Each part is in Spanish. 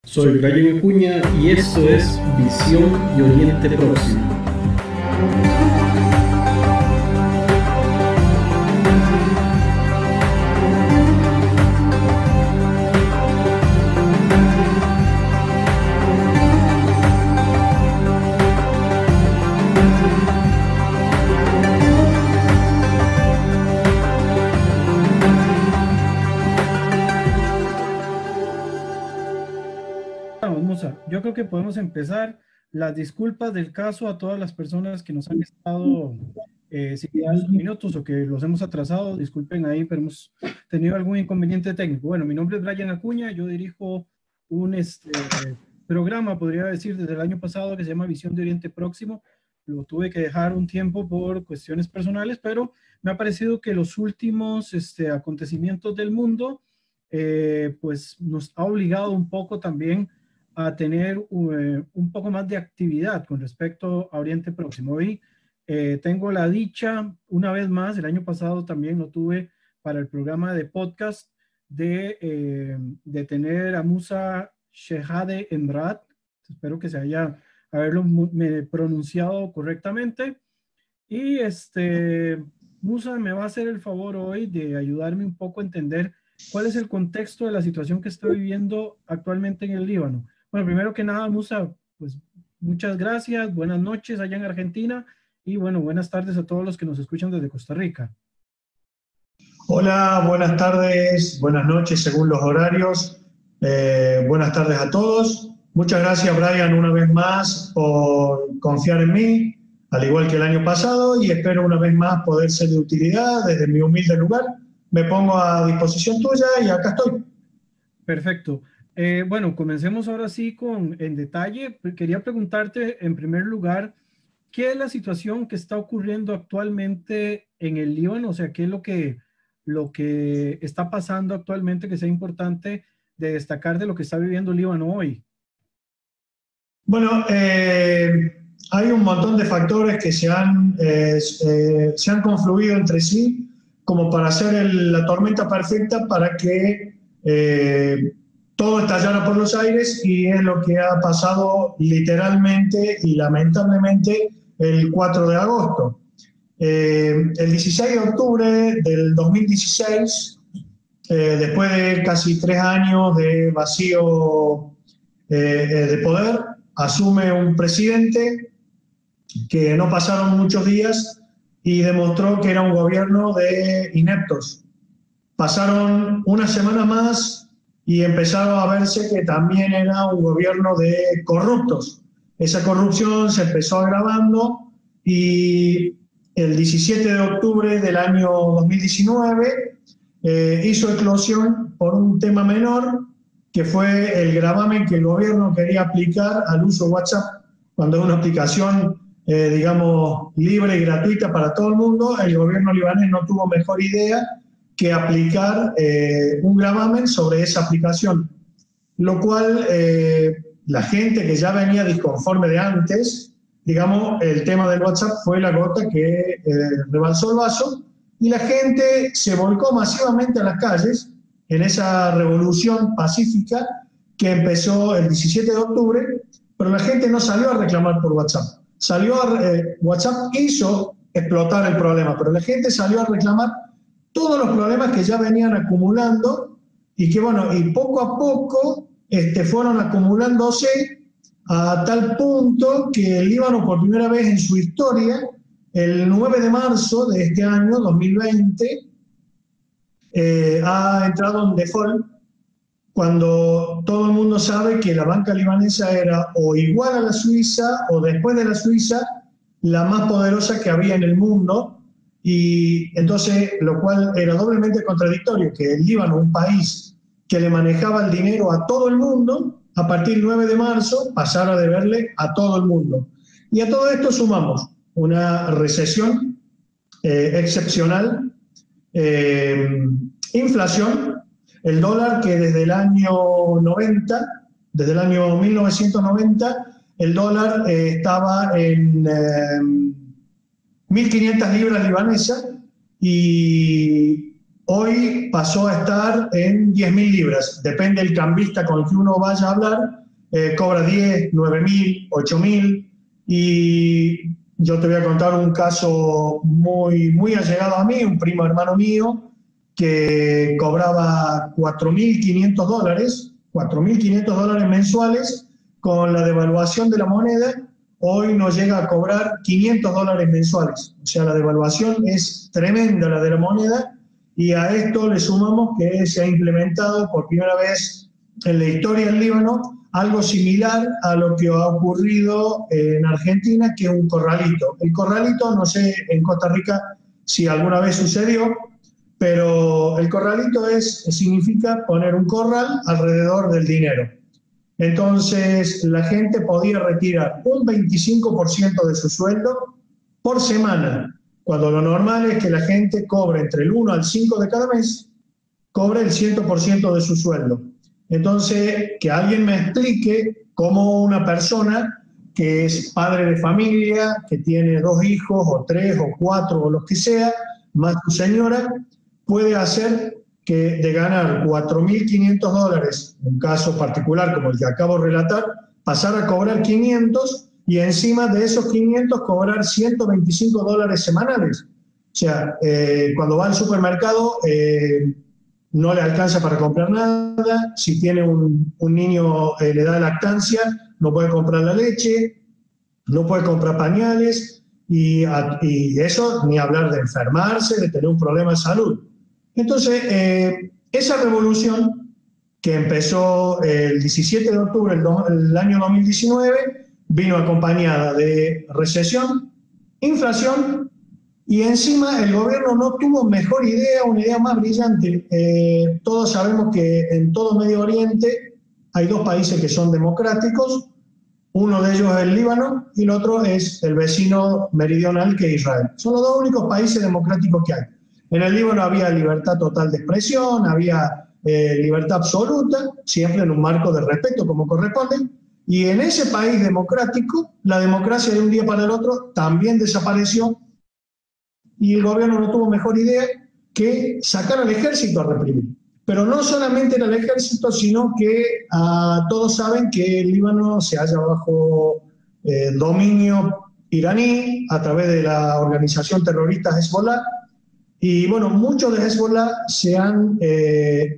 Soy Brian Acuña y esto es Visión de Oriente Próximo. Yo creo que podemos empezar. Las disculpas del caso a todas las personas que nos han estado siguiendo sus minutos o que los hemos atrasado. Disculpen ahí, pero hemos tenido algún inconveniente técnico. Bueno, mi nombre es Brian Acuña. Yo dirijo un programa, podría decir, desde el año pasado que se llama Visión de Oriente Próximo. Lo tuve que dejar un tiempo por cuestiones personales, pero me ha parecido que los últimos acontecimientos del mundo pues nos ha obligado un poco también a tener un poco más de actividad con respecto a Oriente Próximo. Hoy tengo la dicha, una vez más, el año pasado también lo tuve para el programa de podcast de tener a Musa Shehade Emrad. Espero que se haya haberlo pronunciado correctamente. Y Musa me va a hacer el favor hoy de ayudarme un poco a entender cuál es el contexto de la situación que está viviendo actualmente en el Líbano. Bueno, primero que nada, Musa, pues muchas gracias, buenas noches allá en Argentina y bueno, buenas tardes a todos los que nos escuchan desde Costa Rica. Hola, buenas tardes, buenas noches según los horarios. Buenas tardes a todos. Muchas gracias, Brian, una vez más por confiar en mí, al igual que el año pasado, y espero una vez más poder ser de utilidad desde mi humilde lugar. Me pongo a disposición tuya y acá estoy. Perfecto. Bueno, comencemos ahora sí en detalle. Quería preguntarte en primer lugar, ¿qué es la situación que está ocurriendo actualmente en el Líbano? O sea, ¿qué es lo que está pasando actualmente que sea importante de destacar de lo que está viviendo el Líbano hoy? Bueno, hay un montón de factores que se han confluido entre sí como para hacer la tormenta perfecta para que todo estallara por los aires, y es lo que ha pasado literalmente y lamentablemente el 4 de agosto. El 16 de octubre del 2016, después de casi 3 años de vacío de poder, asume un presidente que no pasaron muchos días y demostró que era un gobierno de ineptos. Pasaron una semana más y empezaron a verse que también era un gobierno de corruptos. Esa corrupción se empezó agravando y el 17 de octubre del año 2019 hizo eclosión por un tema menor, que fue el gravamen que el gobierno quería aplicar al uso de WhatsApp. Cuando es una aplicación, digamos, libre y gratuita para todo el mundo, el gobierno libanés no tuvo mejor idea que aplicar un gravamen sobre esa aplicación, lo cual la gente que ya venía disconforme de antes, digamos, el tema del WhatsApp fue la gota que rebalsó el vaso, y la gente se volcó masivamente a las calles en esa revolución pacífica que empezó el 17 de octubre, pero la gente no salió a reclamar por WhatsApp. WhatsApp hizo explotar el problema, pero la gente salió a reclamar todos los problemas que ya venían acumulando y que, bueno, y poco a poco fueron acumulándose a tal punto que el Líbano, por primera vez en su historia, el 9 de marzo de este año, 2020, ha entrado en default, cuando todo el mundo sabe que la banca libanesa era o igual a la Suiza o después de la Suiza la más poderosa que había en el mundo. Y entonces, lo cual era doblemente contradictorio, que el Líbano, un país que le manejaba el dinero a todo el mundo, a partir del 9 de marzo pasara a deberle a todo el mundo. Y a todo esto sumamos una recesión excepcional, inflación, el dólar que desde el año 1990, el dólar estaba en 1.500 libras libanesas, y hoy pasó a estar en 10.000 libras. Depende del cambista con el que uno vaya a hablar, cobra 10, 9.000, 8.000. Y yo te voy a contar un caso muy, muy allegado a mí, un primo hermano mío, que cobraba $4.500 mensuales. Con la devaluación de la moneda, hoy no llega a cobrar $500 mensuales. O sea, la devaluación es tremenda, la de la moneda, y a esto le sumamos que se ha implementado por primera vez en la historia del Líbano algo similar a lo que ha ocurrido en Argentina, que es un corralito. El corralito, no sé en Costa Rica si alguna vez sucedió, pero el corralito significa poner un corral alrededor del dinero. Entonces, la gente podía retirar un 25% de su sueldo por semana, cuando lo normal es que la gente cobre entre el 1 al 5 de cada mes, cobre el 100% de su sueldo. Entonces, que alguien me explique cómo una persona que es padre de familia, que tiene 2 hijos, o 3, o 4, o los que sea, más su señora, puede hacer que de ganar $4.500, en un caso particular como el que acabo de relatar, pasar a cobrar 500 y encima de esos 500 cobrar $125 semanales. O sea, cuando va al supermercado no le alcanza para comprar nada. Si tiene un niño, le da lactancia, no puede comprar la leche, no puede comprar pañales, y eso ni hablar de enfermarse, de tener un problema de salud. Entonces, esa revolución que empezó el 17 de octubre del año 2019 vino acompañada de recesión, inflación, y encima el gobierno no tuvo mejor idea, una idea más brillante. Todos sabemos que en todo Medio Oriente hay 2 países que son democráticos, uno de ellos es el Líbano y el otro es el vecino meridional, que es Israel. Son los 2 únicos países democráticos que hay. En el Líbano había libertad total de expresión, había libertad absoluta, siempre en un marco de respeto como corresponde, y en ese país democrático la democracia de un día para el otro también desapareció, y el gobierno no tuvo mejor idea que sacar al ejército a reprimir. Pero no solamente era el ejército, sino que todos saben que el Líbano se halla bajo dominio iraní a través de la organización terrorista Hezbollah. Y bueno, muchos de Hezbollah se han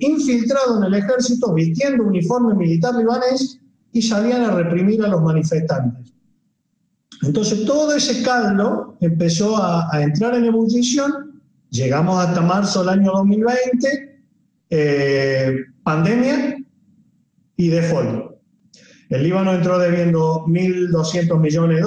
infiltrado en el ejército vistiendo uniforme militar libanés y salían a reprimir a los manifestantes. Entonces todo ese caldo empezó a entrar en ebullición. Llegamos hasta marzo del año 2020, pandemia y default. El Líbano entró debiendo $1.200 millones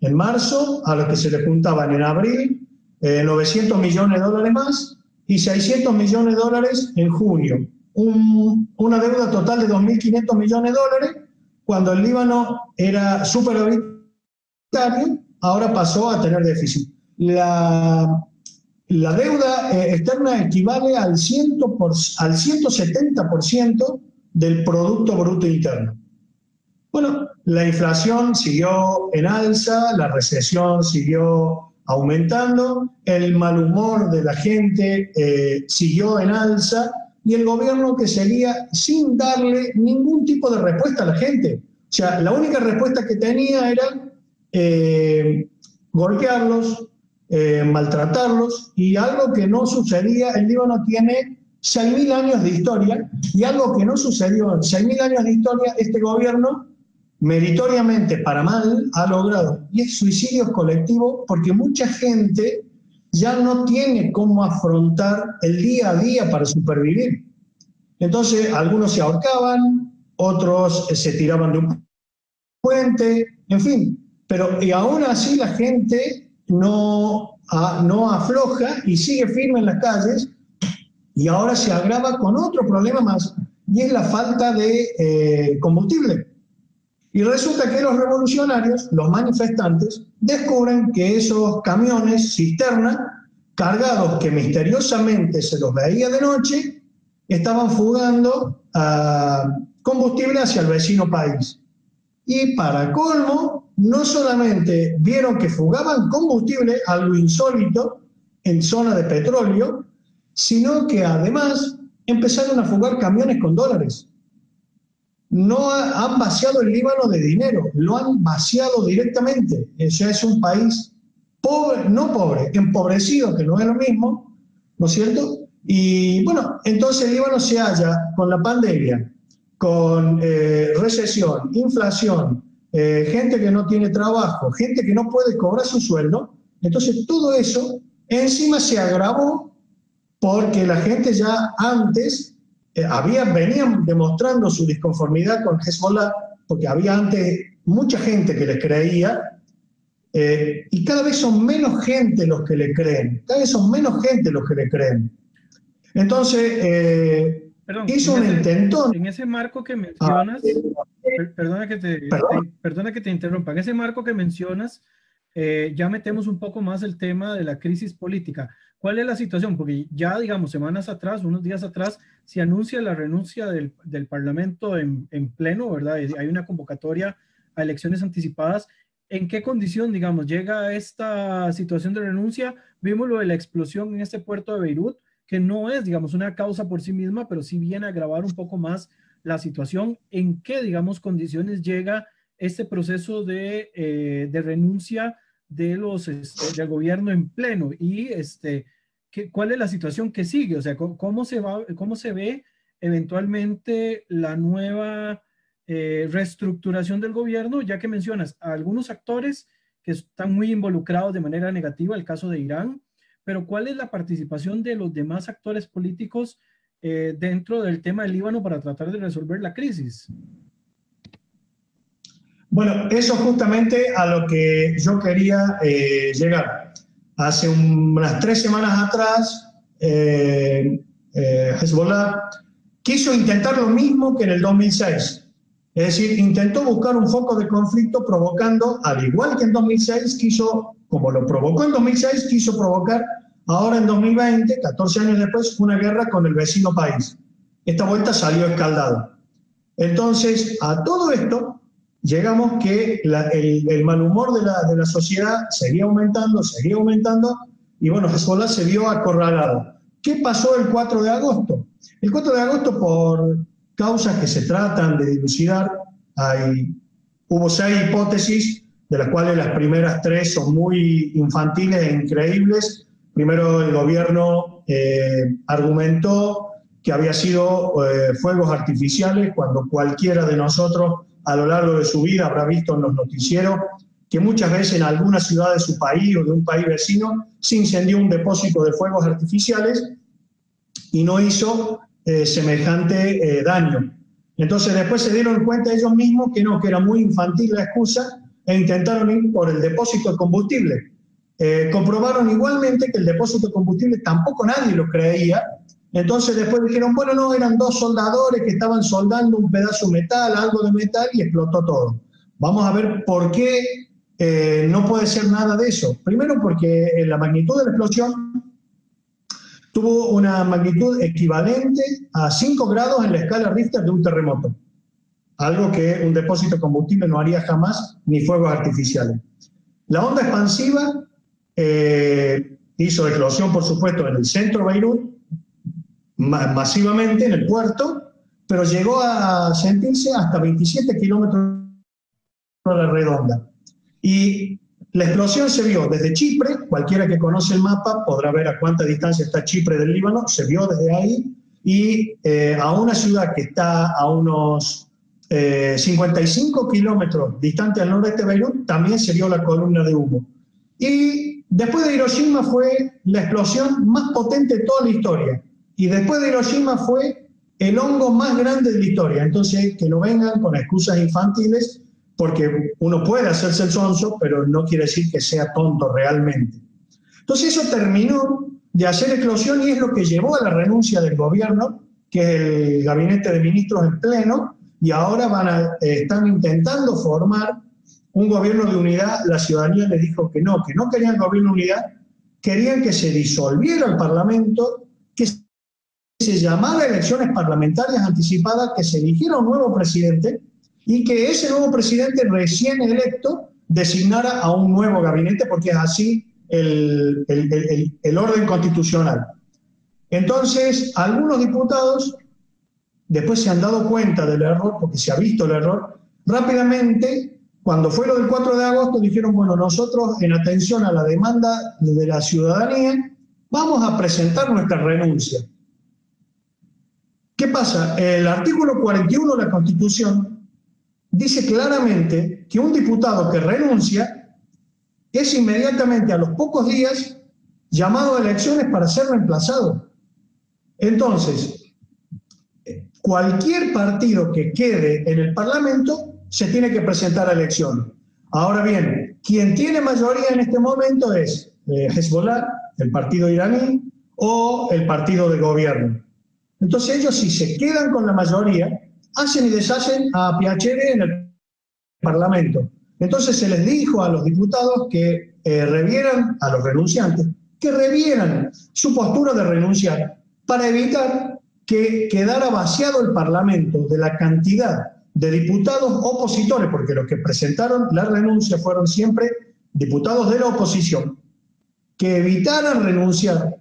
en marzo, a los que se le juntaban en abril $900 millones más y $600 millones en junio. Una deuda total de $2.500 millones, cuando el Líbano era superavitario, ahora pasó a tener déficit. La deuda externa equivale al 170% del Producto Bruto Interno. Bueno, la inflación siguió en alza, la recesión siguió aumentando, el mal humor de la gente siguió en alza, y el gobierno que seguía sin darle ningún tipo de respuesta a la gente. O sea, la única respuesta que tenía era golpearlos, maltratarlos, y algo que no sucedía. El Líbano tiene 6.000 años de historia, y algo que no sucedió en 6.000 años de historia, este gobierno meritoriamente, para mal, ha logrado, y es suicidios colectivos, porque mucha gente ya no tiene cómo afrontar el día a día para supervivir. Entonces, algunos se ahorcaban, otros se tiraban de un puente, en fin. Pero y aún así la gente no afloja y sigue firme en las calles, y ahora se agrava con otro problema más, y es la falta de combustible. Y resulta que los revolucionarios, los manifestantes, descubren que esos camiones cisterna, cargados, que misteriosamente se los veía de noche, estaban fugando combustible hacia el vecino país. Y para colmo, no solamente vieron que fugaban combustible, algo insólito en zona de petróleo, sino que además empezaron a fugar camiones con dólares. No han vaciado el Líbano de dinero, lo han vaciado directamente. Ya es un país pobre, no pobre, empobrecido, que no es lo mismo, ¿no es cierto? Y bueno, entonces el Líbano se halla con la pandemia, con recesión, inflación, gente que no tiene trabajo, gente que no puede cobrar su sueldo. Entonces todo eso encima se agravó porque la gente ya antes venían demostrando su disconformidad con Hezbollah, porque había antes mucha gente que les creía, y cada vez son menos gente los que le creen, cada vez son menos gente los que le creen. Entonces, hizo un intentón. En ese marco que mencionas, perdona que te interrumpa, en ese marco que mencionas, ya metemos un poco más el tema de la crisis política. ¿Cuál es la situación? Porque ya, digamos, semanas atrás, unos días atrás, se anuncia la renuncia del Parlamento en pleno, ¿verdad? Hay una convocatoria a elecciones anticipadas. ¿En qué condición, digamos, llega esta situación de renuncia? Vimos lo de la explosión en este puerto de Beirut, que no es, digamos, una causa por sí misma, pero sí viene a agravar un poco más la situación. ¿En qué, digamos, condiciones llega este proceso de renuncia del gobierno en pleno? Y ¿cuál es la situación que sigue? O sea, ¿cómo se ve eventualmente la nueva reestructuración del gobierno? Ya que mencionas a algunos actores que están muy involucrados de manera negativa, el caso de Irán, pero ¿cuál es la participación de los demás actores políticos dentro del tema del Líbano para tratar de resolver la crisis? Bueno, eso justamente a lo que yo quería llegar. Hace unas 3 semanas atrás, Hezbollah quiso intentar lo mismo que en el 2006. Es decir, intentó buscar un foco de conflicto provocando, al igual que en 2006, como lo provocó en 2006, quiso provocar ahora en 2020, 14 años después, una guerra con el vecino país. Esta vuelta salió escaldada. Entonces, a todo esto llegamos que el mal humor de la sociedad seguía aumentando, y bueno, Hezbollah se vio acorralado. ¿Qué pasó el 4 de agosto? El 4 de agosto, por causas que se tratan de dilucidar, hubo 6 hipótesis, de las cuales las primeras 3 son muy infantiles e increíbles. Primero, el gobierno argumentó que había sido fuegos artificiales, cuando cualquiera de nosotros a lo largo de su vida habrá visto en los noticieros que muchas veces en alguna ciudad de su país o de un país vecino se incendió un depósito de fuegos artificiales y no hizo semejante daño. Entonces después se dieron cuenta ellos mismos que no, que era muy infantil la excusa e intentaron ir por el depósito de combustible. Comprobaron igualmente que el depósito de combustible tampoco nadie lo creía. Entonces después dijeron, bueno, no, eran 2 soldadores que estaban soldando un pedazo de metal, algo de metal, y explotó todo. Vamos a ver por qué no puede ser nada de eso. Primero porque la magnitud de la explosión tuvo una magnitud equivalente a 5 grados en la escala Richter de un terremoto. Algo que un depósito de combustible no haría jamás, ni fuegos artificiales. La onda expansiva hizo explosión, por supuesto, en el centro de Beirut, masivamente en el puerto, pero llegó a sentirse hasta 27 kilómetros a la redonda. Y la explosión se vio desde Chipre, cualquiera que conoce el mapa podrá ver a cuánta distancia está Chipre del Líbano, se vio desde ahí, y a una ciudad que está a unos 55 kilómetros distante al noreste de Beirut, también se vio la columna de humo. Y después de Hiroshima fue la explosión más potente de toda la historia. Y después de Hiroshima fue el hongo más grande de la historia. Entonces, que no vengan con excusas infantiles, porque uno puede hacerse el sonso, pero no quiere decir que sea tonto realmente. Entonces eso terminó de hacer explosión y es lo que llevó a la renuncia del gobierno, que es el gabinete de ministros en pleno, y ahora están intentando formar un gobierno de unidad. La ciudadanía les dijo que no querían gobierno de unidad, querían que se disolviera el Parlamento, que se llamara elecciones parlamentarias anticipadas, que se eligiera un nuevo presidente y que ese nuevo presidente recién electo designara a un nuevo gabinete, porque es así el orden constitucional. Entonces, algunos diputados después se han dado cuenta del error, porque se ha visto el error, rápidamente, cuando fue lo del 4 de agosto, dijeron, bueno, nosotros en atención a la demanda de la ciudadanía, vamos a presentar nuestra renuncia. ¿Qué pasa? El artículo 41 de la Constitución dice claramente que un diputado que renuncia es inmediatamente a los pocos días llamado a elecciones para ser reemplazado. Entonces, cualquier partido que quede en el Parlamento se tiene que presentar a elecciones. Ahora bien, quien tiene mayoría en este momento es Hezbollah, el partido iraní, o el partido de gobierno. Entonces ellos, si se quedan con la mayoría, hacen y deshacen a piacere en el Parlamento. Entonces se les dijo a los diputados que revieran, a los renunciantes, que revieran su postura de renunciar para evitar que quedara vaciado el Parlamento de la cantidad de diputados opositores, porque los que presentaron la renuncia fueron siempre diputados de la oposición, que evitaran renunciar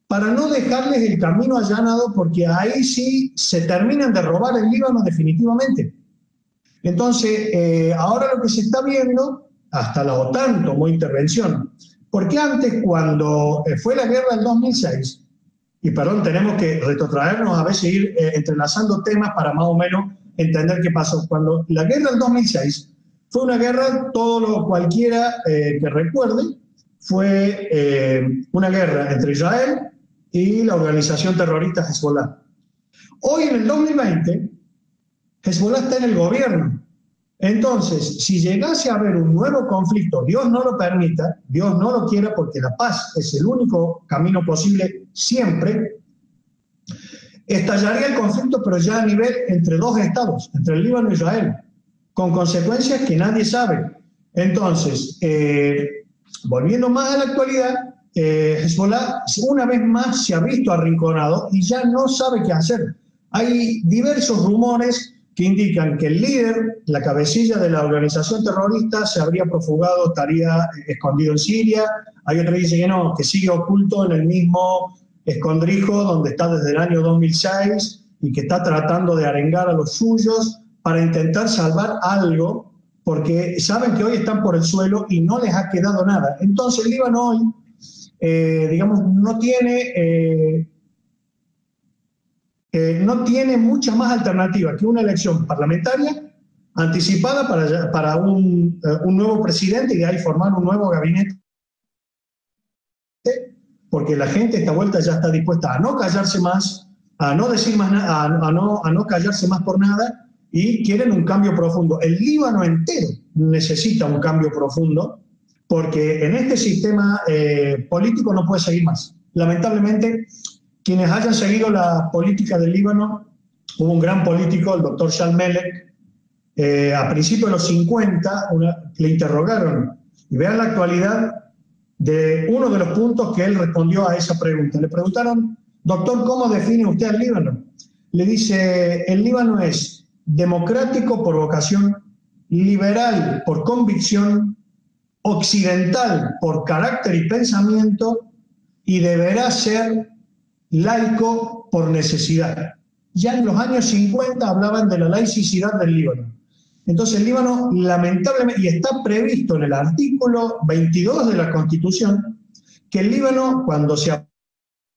para no dejarles el camino allanado, porque ahí sí se terminan de robar el Líbano definitivamente. Entonces, ahora lo que se está viendo, hasta la OTAN tomó intervención, porque antes, cuando fue la guerra del 2006, y perdón, tenemos que retrotraernos a veces, ir entrelazando temas para más o menos entender qué pasó. Cuando la guerra del 2006 fue una guerra, cualquiera que recuerde, fue una guerra entre Israel y la organización terrorista Hezbollah. Hoy, en el 2020, Hezbollah está en el gobierno. Entonces, si llegase a haber un nuevo conflicto, Dios no lo permita, Dios no lo quiera, porque la paz es el único camino posible siempre, estallaría el conflicto, pero ya a nivel entre dos estados, entre el Líbano e Israel, con consecuencias que nadie sabe. Entonces, volviendo más a la actualidad, Hezbollah una vez más se ha visto arrinconado y ya no sabe qué hacer. Hay diversos rumores que indican que el líder, la cabecilla de la organización terrorista, se habría profugado, estaría escondido en Siria. Hay otro que dice que no, que sigue oculto en el mismo escondrijo donde está desde el año 2006 y que está tratando de arengar a los suyos para intentar salvar algo, porque saben que hoy están por el suelo y no les ha quedado nada. Entonces el Líbano hoy, digamos, no tiene mucha más alternativa que una elección parlamentaria anticipada para un nuevo presidente y de ahí formar un nuevo gabinete, porque la gente esta vuelta ya está dispuesta a no callarse más, a no decir más nada, a no callarse más por nada, y quieren un cambio profundo. El Líbano entero necesita un cambio profundo, porque en este sistema político no puede seguir más. Lamentablemente, quienes hayan seguido la política del Líbano, hubo un gran político, el doctor Shal Melek, a principios de los 50, le interrogaron, y vean la actualidad de uno de los puntos que él respondió a esa pregunta. Le preguntaron, doctor, ¿cómo define usted al Líbano? Le dice, el Líbano es democrático por vocación, liberal por convicción, occidental por carácter y pensamiento, y deberá ser laico por necesidad. Ya en los años 50 hablaban de la laicidad del Líbano. Entonces el Líbano, lamentablemente, y está previsto en el artículo 22 de la Constitución, que el Líbano, cuando se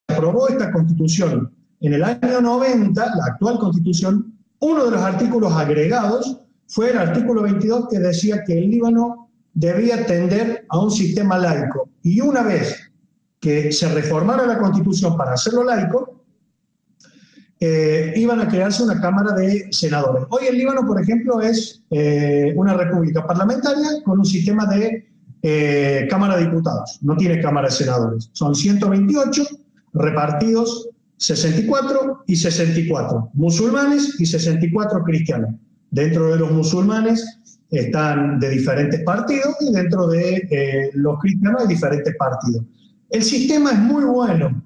aprobó esta Constitución en el año 90, la actual Constitución, uno de los artículos agregados fue el artículo 22, que decía que el Líbano debía tender a un sistema laico. Y una vez que se reformara la Constitución para hacerlo laico, iban a crearse una Cámara de Senadores. Hoy el Líbano, por ejemplo, es una república parlamentaria con un sistema de Cámara de Diputados. No tiene Cámara de Senadores. Son 128 repartidos, 64 y 64 musulmanes y 64 cristianos. Dentro de los musulmanes están de diferentes partidos y dentro de los cristianos hay diferentes partidos. El sistema es muy bueno,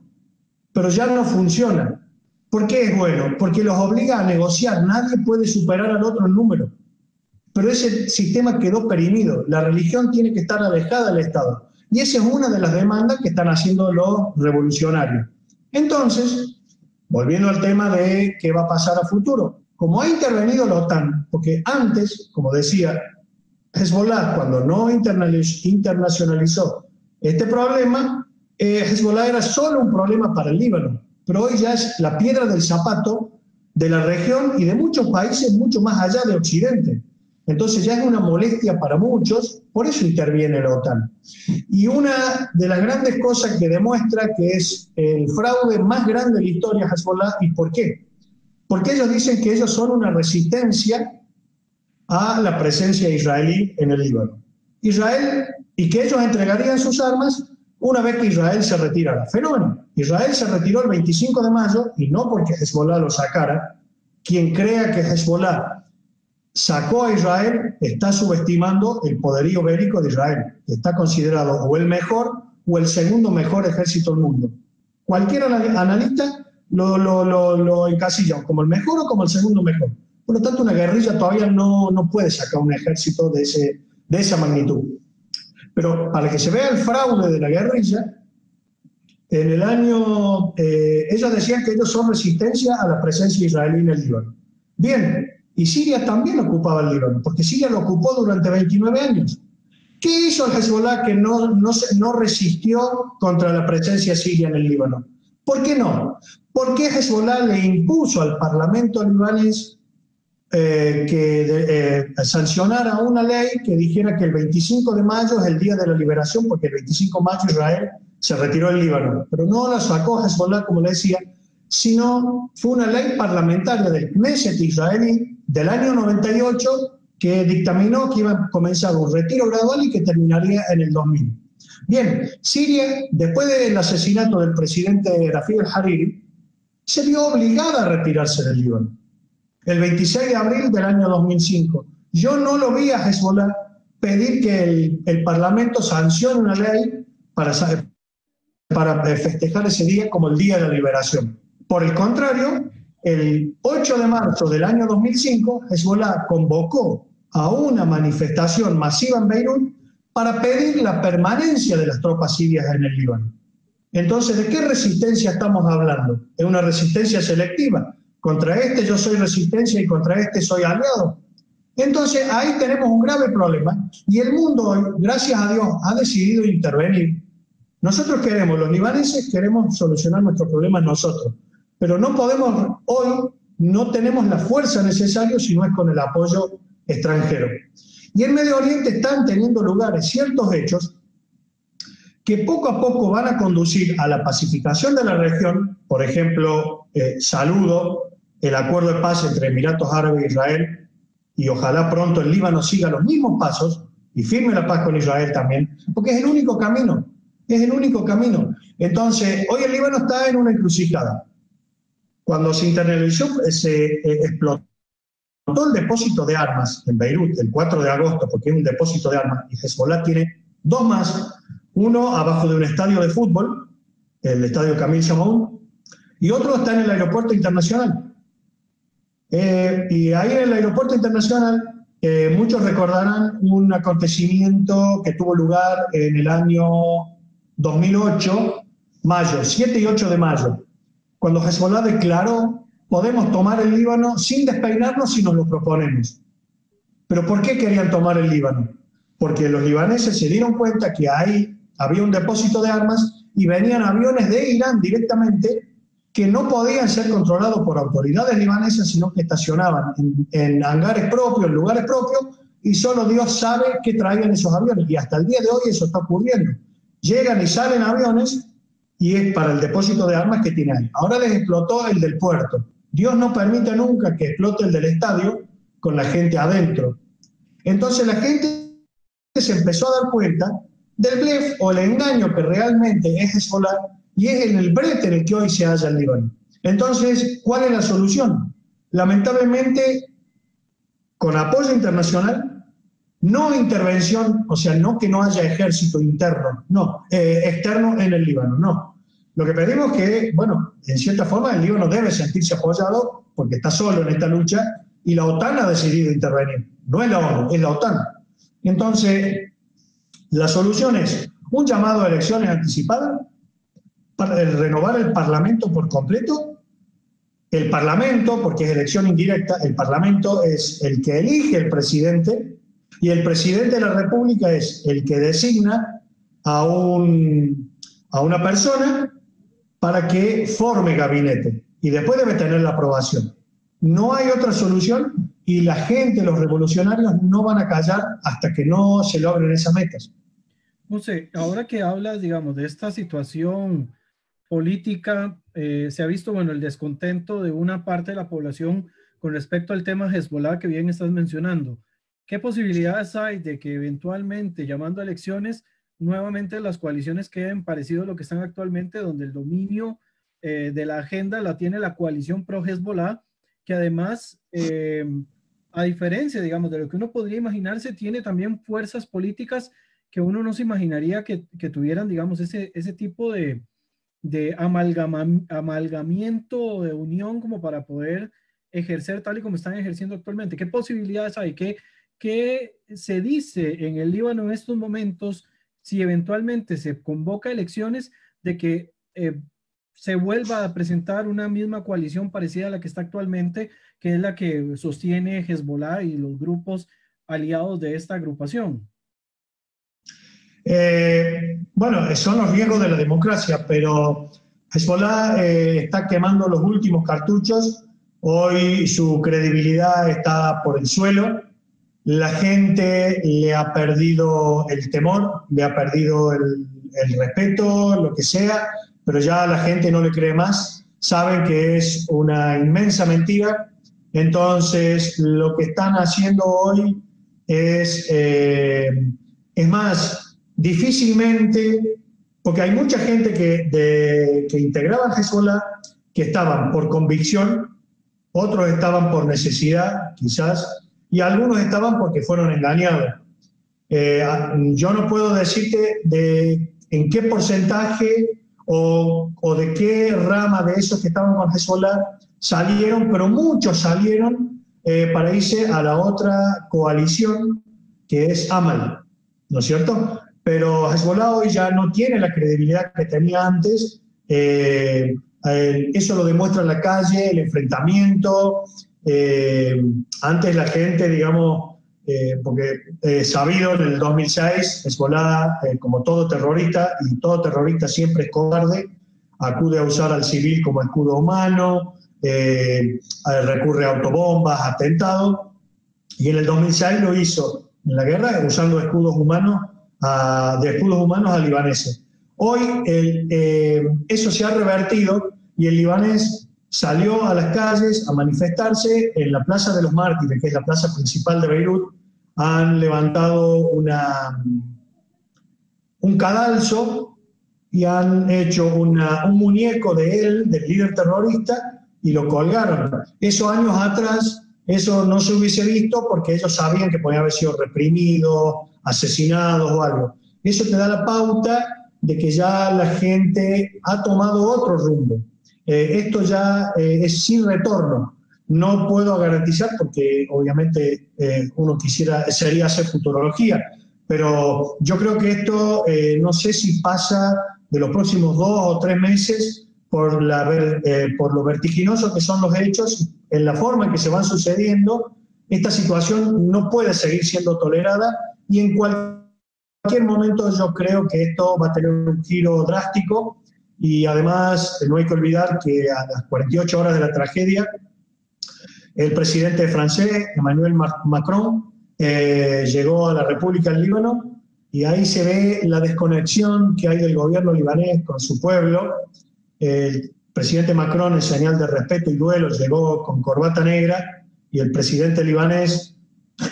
pero ya no funciona. ¿Por qué es bueno? Porque los obliga a negociar. Nadie puede superar al otro en número. Pero ese sistema quedó perimido. La religión tiene que estar alejada del Estado. Y esa es una de las demandas que están haciendo los revolucionarios. Entonces, volviendo al tema de qué va a pasar a futuro, como ha intervenido la OTAN, porque antes, como decía, Hezbollah, cuando no internacionalizó este problema, Hezbollah era solo un problema para el Líbano, pero hoy ya es la piedra del zapato de la región y de muchos países mucho más allá de Occidente. Entonces ya es una molestia para muchos, por eso interviene la OTAN. Y una de las grandes cosas que demuestra que es el fraude más grande de la historia Hezbollah, ¿y por qué? Porque ellos dicen que ellos son una resistencia a la presencia israelí en el Líbano. Israel, y que ellos entregarían sus armas una vez que Israel se retirara. Fenómeno. Israel se retiró el 25 de mayo y no porque Hezbollah lo sacara. Quien crea que Hezbollah sacó a Israel está subestimando el poderío bélico de Israel, que está considerado o el mejor o el segundo mejor ejército del mundo. Cualquier analista lo encasilla como el mejor o como el segundo mejor. Por lo tanto, una guerrilla todavía no puede sacar un ejército de esa magnitud. Pero para que se vea el fraude de la guerrilla, en el año, ellos decían que ellos son resistencia a la presencia israelí en el Líbano. Bien, y Siria también ocupaba el Líbano, porque Siria lo ocupó durante 29 años. ¿Qué hizo el Hezbollah que no resistió contra la presencia siria en el Líbano? ¿Por qué no? Porque Hezbollah le impuso al Parlamento libanés que sancionara una ley que dijera que el 25 de mayo es el día de la liberación, porque el 25 de mayo Israel se retiró del Líbano. Pero no la sacó Hezbollah, como le decía, sino fue una ley parlamentaria del Knesset israelí del año 98 que dictaminó que iba a comenzar un retiro gradual y que terminaría en el 2000. Bien, Siria, después del asesinato del presidente Rafik el-Hariri, se vio obligada a retirarse del Líbano. El 26 de abril del año 2005. Yo no lo vi a Hezbollah pedir que el Parlamento sancione una ley para festejar ese día como el Día de la Liberación. Por el contrario, el 8 de marzo del año 2005, Hezbollah convocó a una manifestación masiva en Beirut para pedir la permanencia de las tropas sirias en el Líbano. Entonces, ¿de qué resistencia estamos hablando? ¿Es una resistencia selectiva? Contra este yo soy resistencia y contra este soy aliado. Entonces ahí tenemos un grave problema y el mundo hoy, gracias a Dios, ha decidido intervenir. Nosotros los libaneses queremos solucionar nuestros problemas nosotros, pero no podemos, hoy no tenemos la fuerza necesaria si no es con el apoyo extranjero. Y en Medio Oriente están teniendo lugar ciertos hechos que poco a poco van a conducir a la pacificación de la región. Por ejemplo, saludo el acuerdo de paz entre Emiratos Árabes e Israel, y ojalá pronto el Líbano siga los mismos pasos y firme la paz con Israel también, porque es el único camino, es el único camino. Entonces, hoy el Líbano está en una encrucijada. Cuando se explotó el depósito de armas en Beirut el 4 de agosto, porque es un depósito de armas, y Hezbollah tiene dos más, uno abajo de un estadio de fútbol, el estadio Camil Shamoun, y otro está en el aeropuerto internacional. Y ahí en el aeropuerto internacional muchos recordarán un acontecimiento que tuvo lugar en el año 2008, mayo, 7 y 8 de mayo, cuando Hezbollah declaró: podemos tomar el Líbano sin despeinarnos si nos lo proponemos. ¿Pero por qué querían tomar el Líbano? Porque los libaneses se dieron cuenta que ahí había un depósito de armas y venían aviones de Irán directamente que no podían ser controlados por autoridades libanesas, sino que estacionaban en hangares propios, en lugares propios, y solo Dios sabe qué traían esos aviones. Y hasta el día de hoy eso está ocurriendo. Llegan y salen aviones y es para el depósito de armas que tiene ahí. Ahora les explotó el del puerto. Dios no permite nunca que explote el del estadio con la gente adentro. Entonces la gente se empezó a dar cuenta del blef o el engaño que realmente es Hezbollah, y es en el brete en el que hoy se halla el Líbano. Entonces, ¿cuál es la solución? Lamentablemente, con apoyo internacional, no intervención, o sea, no que no haya ejército interno, no, externo en el Líbano, no. Lo que pedimos es que, bueno, en cierta forma el Líbano debe sentirse apoyado porque está solo en esta lucha y la OTAN ha decidido intervenir. No es la ONU, es la OTAN. Entonces, la solución es un llamado a elecciones anticipadas, renovar el Parlamento por completo. El Parlamento, porque es elección indirecta, el Parlamento es el que elige el presidente y el presidente de la República es el que designa a una persona para que forme gabinete y después debe tener la aprobación. No hay otra solución y la gente, los revolucionarios, no van a callar hasta que no se logren esas metas. José, ahora que hablas, digamos, de esta situación política, se ha visto, bueno, el descontento de una parte de la población con respecto al tema Hezbollah que bien estás mencionando. ¿Qué posibilidades hay de que eventualmente, llamando a elecciones, nuevamente las coaliciones queden parecido a lo que están actualmente, donde el dominio de la agenda la tiene la coalición pro-Hezbollah, que además, a diferencia, digamos, de lo que uno podría imaginarse, tiene también fuerzas políticas que uno no se imaginaría que tuvieran, digamos, ese tipo de amalgamiento, de unión como para poder ejercer tal y como están ejerciendo actualmente. ¿Qué posibilidades hay? ¿Qué se dice en el Líbano en estos momentos si eventualmente se convoca elecciones de que se vuelva a presentar una misma coalición parecida a la que está actualmente, que es la que sostiene Hezbollah y los grupos aliados de esta agrupación? Bueno, son los riesgos de la democracia, pero Hezbollah está quemando los últimos cartuchos. Hoy su credibilidad está por el suelo. La gente le ha perdido el temor, le ha perdido el respeto, lo que sea, pero ya la gente no le cree más. Saben que es una inmensa mentira. Entonces, lo que están haciendo hoy es más, difícilmente, porque hay mucha gente que integraba Hezbollah que estaban por convicción, otros estaban por necesidad, quizás, y algunos estaban porque fueron engañados. Yo no puedo decirte en qué porcentaje o de qué rama de esos que estaban con Hezbollah salieron, pero muchos salieron para irse a la otra coalición que es Amal, ¿no es cierto? Pero Hezbollah hoy ya no tiene la credibilidad que tenía antes. Eso lo demuestra en la calle, el enfrentamiento. Antes la gente, digamos, porque sabido en el 2006, Hezbollah, como todo terrorista, y todo terrorista siempre es cobarde, acude a usar al civil como escudo humano, recurre a autobombas, atentados, y en el 2006 lo hizo en la guerra usando escudos humanos a libaneses. Hoy eso se ha revertido y el libanés salió a las calles a manifestarse en la Plaza de los Mártires, que es la plaza principal de Beirut. Han levantado un cadalso y han hecho un muñeco de él, del líder terrorista, y lo colgaron. Eso años atrás, eso no se hubiese visto porque ellos sabían que podían haber sido reprimidos, asesinados o algo. Eso te da la pauta de que ya la gente ha tomado otro rumbo. Esto ya es sin retorno. No puedo garantizar porque obviamente uno sería hacer futurología, pero yo creo que esto no sé si pasa de los próximos 2 o 3 meses por lo vertiginoso que son los hechos, en la forma en que se van sucediendo. Esta situación no puede seguir siendo tolerada y en cualquier momento yo creo que esto va a tener un giro drástico. Y además no hay que olvidar que a las 48 horas de la tragedia, el presidente francés, Emmanuel Macron, llegó a la República del Líbano y ahí se ve la desconexión que hay del gobierno libanés con su pueblo. El presidente Macron, en señal de respeto y duelo, llegó con corbata negra y el presidente libanés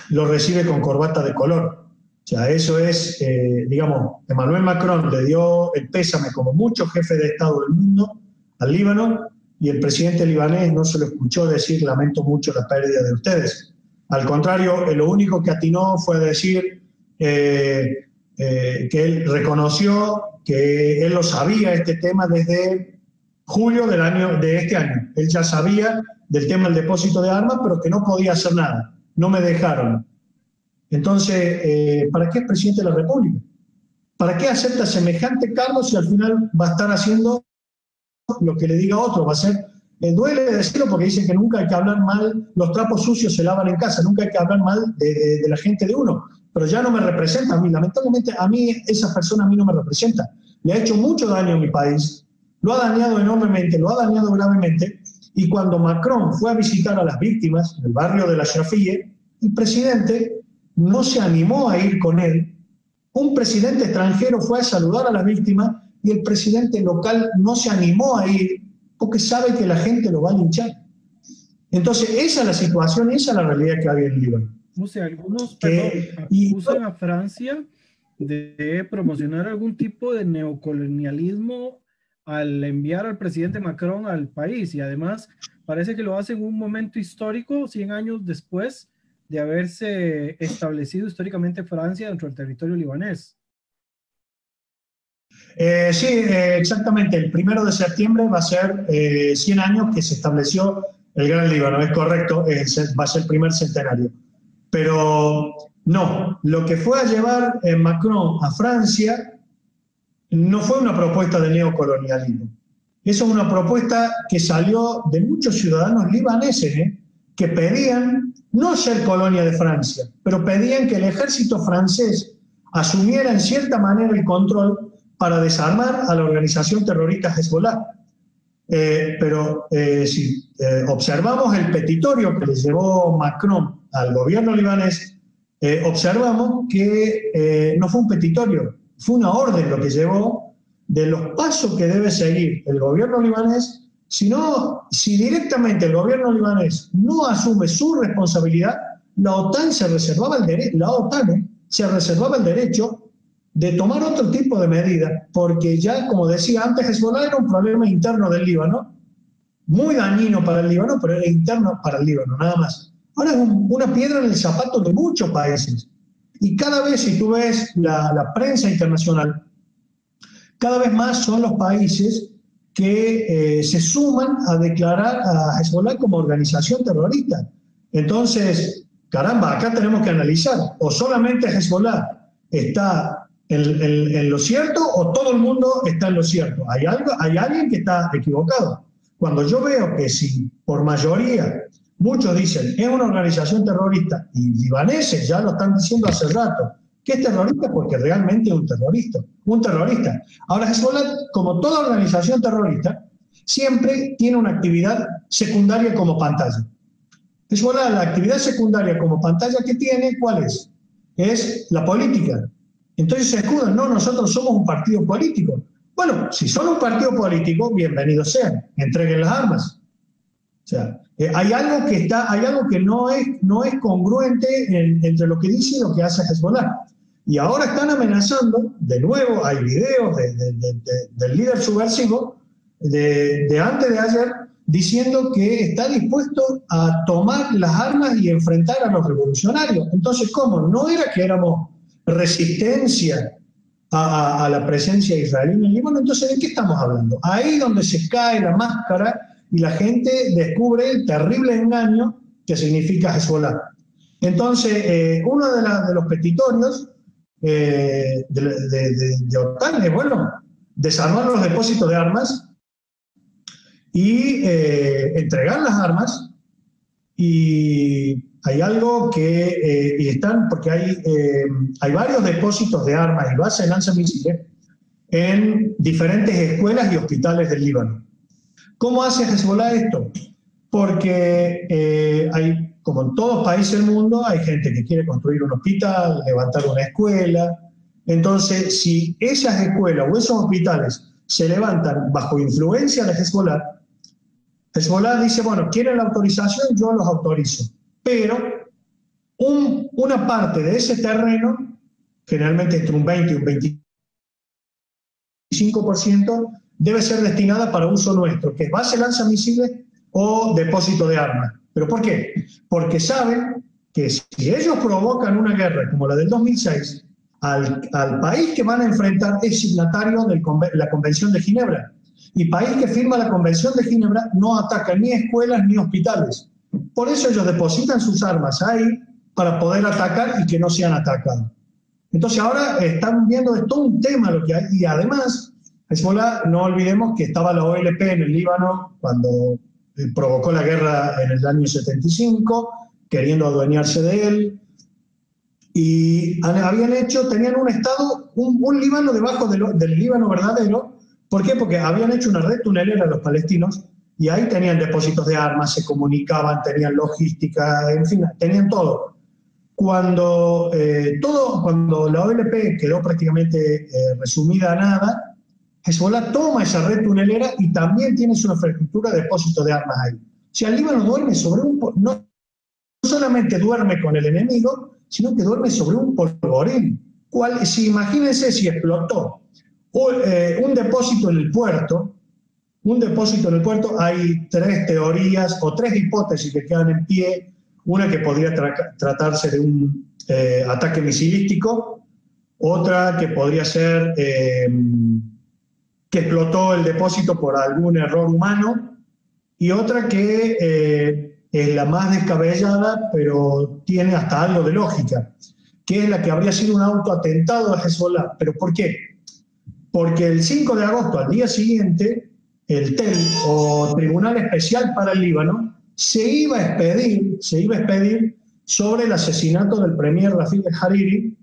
lo recibe con corbata de color. O sea, eso es, digamos, Emmanuel Macron le dio el pésame, como muchos jefes de Estado del mundo, al Líbano, y el presidente libanés no se lo escuchó decir lamento mucho la pérdida de ustedes. Al contrario, lo único que atinó fue decir que él reconoció que él lo sabía este tema desde julio de este año. Él ya sabía del tema del depósito de armas, pero que no podía hacer nada. No me dejaron. Entonces, ¿para qué es presidente de la República? ¿Para qué acepta semejante cargo si al final va a estar haciendo lo que le diga otro, va a ser, duele decirlo porque dicen que nunca hay que hablar mal, los trapos sucios se lavan en casa, nunca hay que hablar mal de la gente de uno, pero ya no me representa a mí, lamentablemente a mí esa persona a mí no me representa, le ha hecho mucho daño a mi país, lo ha dañado enormemente, lo ha dañado gravemente, y cuando Macron fue a visitar a las víctimas en el barrio de la Chafille, el presidente no se animó a ir con él. Un presidente extranjero fue a saludar a las víctimas y el presidente local no se animó a ir porque sabe que la gente lo va a linchar. Entonces, esa es la situación, esa es la realidad que hay en Líbano. O sea, algunos acusan a Francia de promocionar algún tipo de neocolonialismo al enviar al presidente Macron al país, y además parece que lo hace en un momento histórico, 100 años después de haberse establecido históricamente Francia dentro del territorio libanés. Sí, exactamente. El 1 de septiembre va a ser 100 años que se estableció el Gran Líbano, es correcto, va a ser el primer centenario. Pero no, lo que fue a llevar Macron a Francia no fue una propuesta de neocolonialismo. Eso es una propuesta que salió de muchos ciudadanos libaneses que pedían no ser colonia de Francia, pero pedían que el ejército francés asumiera en cierta manera el control para desarmar a la organización terrorista Hezbollah. Si observamos el petitorio que le llevó Macron al gobierno libanés, observamos que no fue un petitorio, fue una orden lo que llevó de los pasos que debe seguir el gobierno libanés, si directamente el gobierno libanés no asume su responsabilidad, la OTAN se reservaba el derecho de tomar otro tipo de medidas, porque ya, como decía antes, Hezbollah era un problema interno del Líbano, muy dañino para el Líbano, pero era interno para el Líbano, nada más. Ahora es una piedra en el zapato de muchos países. Y cada vez, si tú ves la prensa internacional, cada vez más son los países que se suman a declarar a Hezbollah como organización terrorista. Entonces, caramba, acá tenemos que analizar, o solamente Hezbollah está en lo cierto o todo el mundo está en lo cierto. Hay alguien que está equivocado. Cuando yo veo que si por mayoría muchos dicen es una organización terrorista y libaneses ya lo están diciendo hace rato, que es terrorista porque realmente es un terrorista. Ahora Hezbollah, como toda organización terrorista, siempre tiene una actividad secundaria como pantalla. Hezbollah, la actividad secundaria como pantalla que tiene, ¿cuál es? Es la política. Entonces se escudan, no, nosotros somos un partido político. Bueno, si son un partido político, bienvenidos sean, entreguen las armas. O sea, hay algo que no es congruente entre lo que dice y lo que hace Hezbollah. Y ahora están amenazando, de nuevo, hay videos del líder subversivo de antes de ayer, diciendo que está dispuesto a tomar las armas y enfrentar a los revolucionarios. Entonces, ¿cómo? No era que éramos resistencia a la presencia israelí en el Líbano. Entonces, ¿de qué estamos hablando? Ahí donde se cae la máscara y la gente descubre el terrible engaño que significa Hezbollah. Entonces, uno de los petitorios de OTAN es, bueno, desarmar los depósitos de armas y entregar las armas. Y hay algo que porque hay varios depósitos de armas y bases de lanzamisiles en diferentes escuelas y hospitales del Líbano. ¿Cómo hace Hezbollah esto? Porque como en todos países del mundo, hay gente que quiere construir un hospital, levantar una escuela. Entonces, si esas escuelas o esos hospitales se levantan bajo influencia de Hezbollah, Hezbollah dice, bueno, quieren la autorización, yo los autorizo. Pero una parte de ese terreno, generalmente entre un 20 y un 25%, debe ser destinada para uso nuestro, que es base lanzamisiles o depósito de armas. ¿Pero por qué? Porque saben que si ellos provocan una guerra como la del 2006, al país que van a enfrentar es signatario de la Convención de Ginebra. Y país que firma la Convención de Ginebra no ataca ni escuelas ni hospitales. Por eso ellos depositan sus armas ahí para poder atacar y que no sean atacados. Entonces ahora están viendo, es todo un tema lo que hay. Y además, Hezbollah, no olvidemos que estaba la OLP en el Líbano cuando provocó la guerra en el año 75, queriendo adueñarse de él, y tenían un Estado, un Líbano debajo del Líbano verdadero. ¿Por qué? Porque habían hecho una red tunelera los palestinos, y ahí tenían depósitos de armas, se comunicaban, tenían logística, en fin, tenían todo. Cuando la OLP quedó prácticamente resumida a nada, Hezbollah toma esa red tunelera y también tiene su infraestructura de depósito de armas ahí. O sea, el Líbano duerme no solamente duerme con el enemigo, sino que duerme sobre un polvorín. Imagínense si explotó un depósito en el puerto. Hay tres teorías o tres hipótesis que quedan en pie. Una, que podría tratarse de un ataque misilístico; otra, que podría ser que explotó el depósito por algún error humano; y otra que es la más descabellada, pero tiene hasta algo de lógica, que es la que habría sido un autoatentado de Hezbollah. ¿Pero por qué? Porque el 5 de agosto, al día siguiente, el TEL, o Tribunal Especial para el Líbano, se iba a expedir sobre el asesinato del premier Rafik el-Hariri,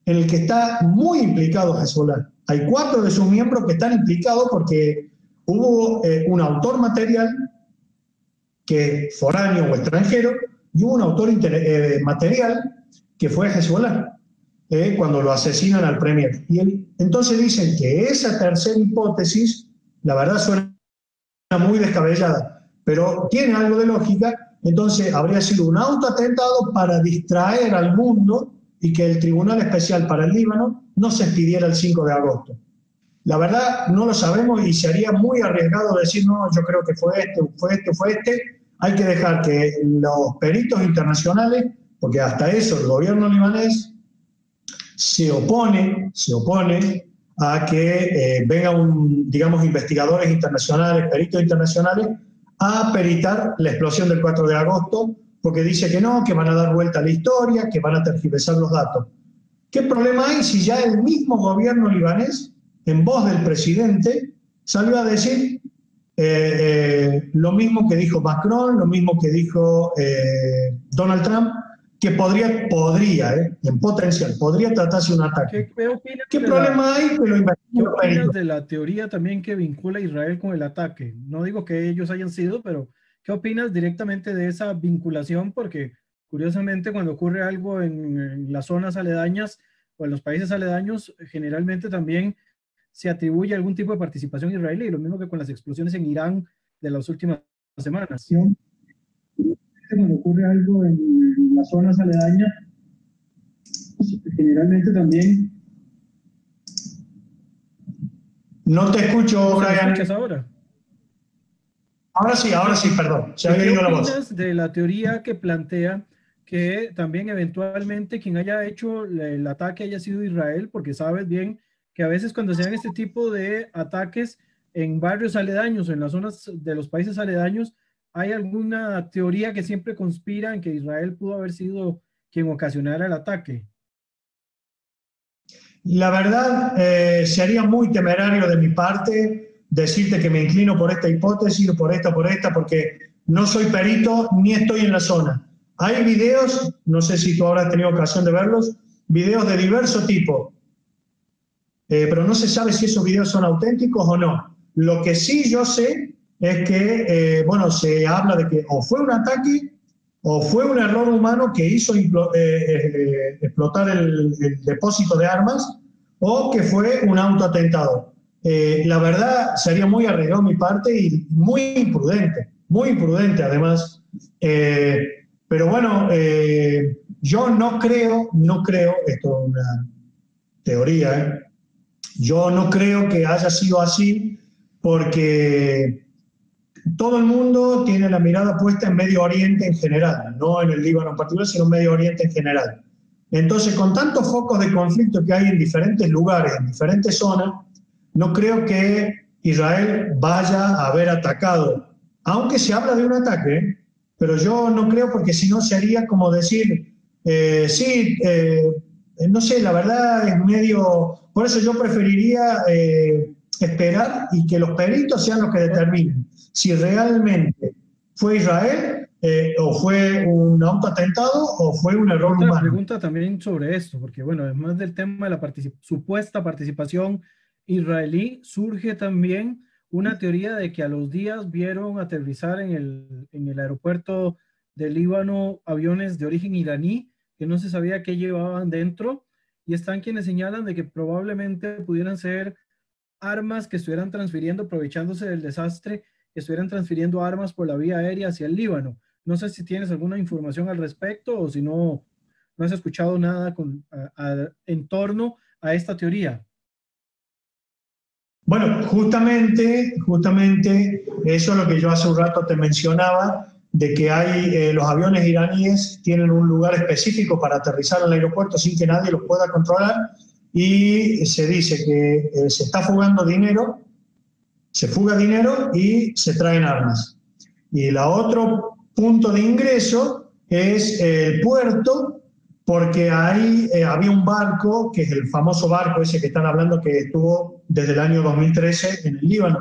en el que está muy implicado Hezbollah. Hay 4 de sus miembros que están implicados porque hubo un autor material, que foráneo o extranjero, y hubo un autor material que fue Hezbollah, cuando lo asesinan al premier. Entonces dicen que esa tercera hipótesis, la verdad, suena muy descabellada, pero tiene algo de lógica. Entonces habría sido un autoatentado para distraer al mundo y que el Tribunal Especial para el Líbano no se expidiera el 5 de agosto. La verdad no lo sabemos y sería muy arriesgado decir, no, yo creo que fue este. Hay que dejar que los peritos internacionales, porque hasta eso el gobierno libanés se opone a que vengan, investigadores internacionales, peritos internacionales, a peritar la explosión del 4 de agosto, porque dice que no, que van a dar vuelta a la historia, que van a tergiversar los datos. ¿Qué problema hay si ya el mismo gobierno libanés, en voz del presidente, salió a decir lo mismo que dijo Macron, lo mismo que dijo Donald Trump, que en potencial, podría tratarse de un ataque? ¿Qué problema hay que lo investiguen? ¿Qué opinas de la teoría también que vincula a Israel con el ataque? No digo que ellos hayan sido, pero ¿qué opinas directamente de esa vinculación? Porque curiosamente cuando ocurre algo en las zonas aledañas o en los países aledaños, generalmente también se atribuye algún tipo de participación israelí, lo mismo que con las explosiones en Irán de las últimas semanas. Cuando ocurre algo en las zonas aledañas, generalmente también... No te escucho, Brian. ¿Me escuchas ahora? Ahora sí, perdón. Se había ido la voz. ¿Qué opinas de la teoría que plantea que también eventualmente quien haya hecho el ataque haya sido Israel? Porque sabes bien que a veces cuando se dan este tipo de ataques en barrios aledaños, en las zonas de los países aledaños, hay alguna teoría que siempre conspira en que Israel pudo haber sido quien ocasionara el ataque. La verdad, sería muy temerario de mi parte decirte que me inclino por esta hipótesis o por esta, porque no soy perito ni estoy en la zona. Hay videos, no sé si tú habrás tenido ocasión de verlos, videos de diverso tipo, pero no se sabe si esos videos son auténticos o no. Lo que sí yo sé es que, se habla de que o fue un ataque o fue un error humano que hizo explotar el depósito de armas, o que fue un autoatentado. La verdad sería muy arriesgado mi parte y muy imprudente además. Pero bueno, yo no creo, esto es una teoría, yo no creo que haya sido así, porque todo el mundo tiene la mirada puesta en Medio Oriente en general, no en el Líbano en particular, sino en Medio Oriente en general. Entonces, con tantos focos de conflicto que hay en diferentes lugares, en diferentes zonas, no creo que Israel vaya a haber atacado, aunque se habla de un ataque, pero yo no creo, porque si no sería como decir, no sé, la verdad es medio... Por eso yo preferiría esperar y que los peritos sean los que determinen si realmente fue Israel o fue un autoatentado o fue un error Otra humano. pregunta también sobre esto, porque bueno, además del tema de la supuesta participación israelí, surge también una teoría de que a los días vieron aterrizar en el aeropuerto del Líbano aviones de origen iraní, que no se sabía qué llevaban dentro, y están quienes señalan de que probablemente pudieran ser armas que estuvieran transfiriendo, aprovechándose del desastre, que estuvieran transfiriendo armas por la vía aérea hacia el Líbano. No sé si tienes alguna información al respecto o si no has escuchado nada en torno a esta teoría. Bueno, justamente eso es lo que yo hace un rato te mencionaba, de que hay los aviones iraníes tienen un lugar específico para aterrizar en el aeropuerto sin que nadie los pueda controlar, y se dice que se está fugando dinero, se fuga dinero y se traen armas. Y el otro punto de ingreso es el puerto, porque ahí había un barco, que es el famoso barco ese que están hablando, que estuvo desde el año 2013 en el Líbano.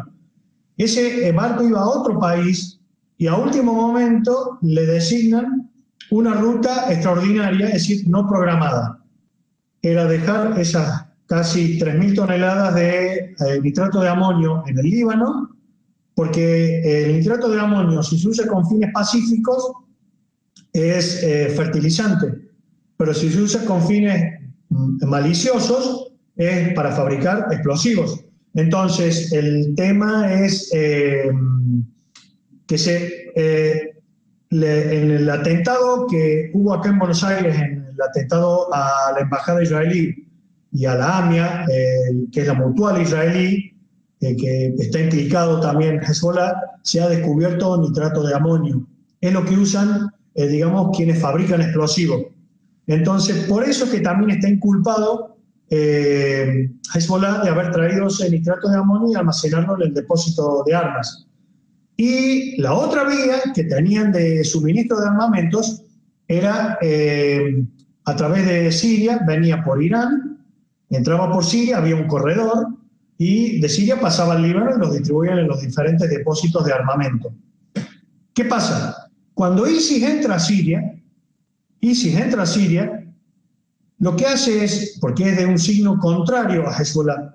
Ese barco iba a otro país y a último momento le designan una ruta extraordinaria, es decir, no programada. Era dejar esas casi 3.000 toneladas de nitrato de amonio en el Líbano, porque el nitrato de amonio, si se usa con fines pacíficos, es fertilizante, pero si se usa con fines maliciosos, es para fabricar explosivos. Entonces, el tema es que en el atentado que hubo acá en Buenos Aires, en el atentado a la embajada israelí y a la AMIA, que es la mutual israelí, que está implicado también Hezbollah, se ha descubierto nitrato de amonio. Es lo que usan, digamos, quienes fabrican explosivos. Entonces, por eso es que también está inculpado Hezbollah de haber traído ese nitrato de amonio y almacenarlo en el depósito de armas. Y la otra vía que tenían de suministro de armamentos era a través de Siria, venía por Irán, entraba por Siria, había un corredor, y de Siria pasaba al Líbano y los distribuían en los diferentes depósitos de armamento. ¿Qué pasa? Cuando ISIS entra a Siria, lo que hace es, porque es de un signo contrario a Hezbollah,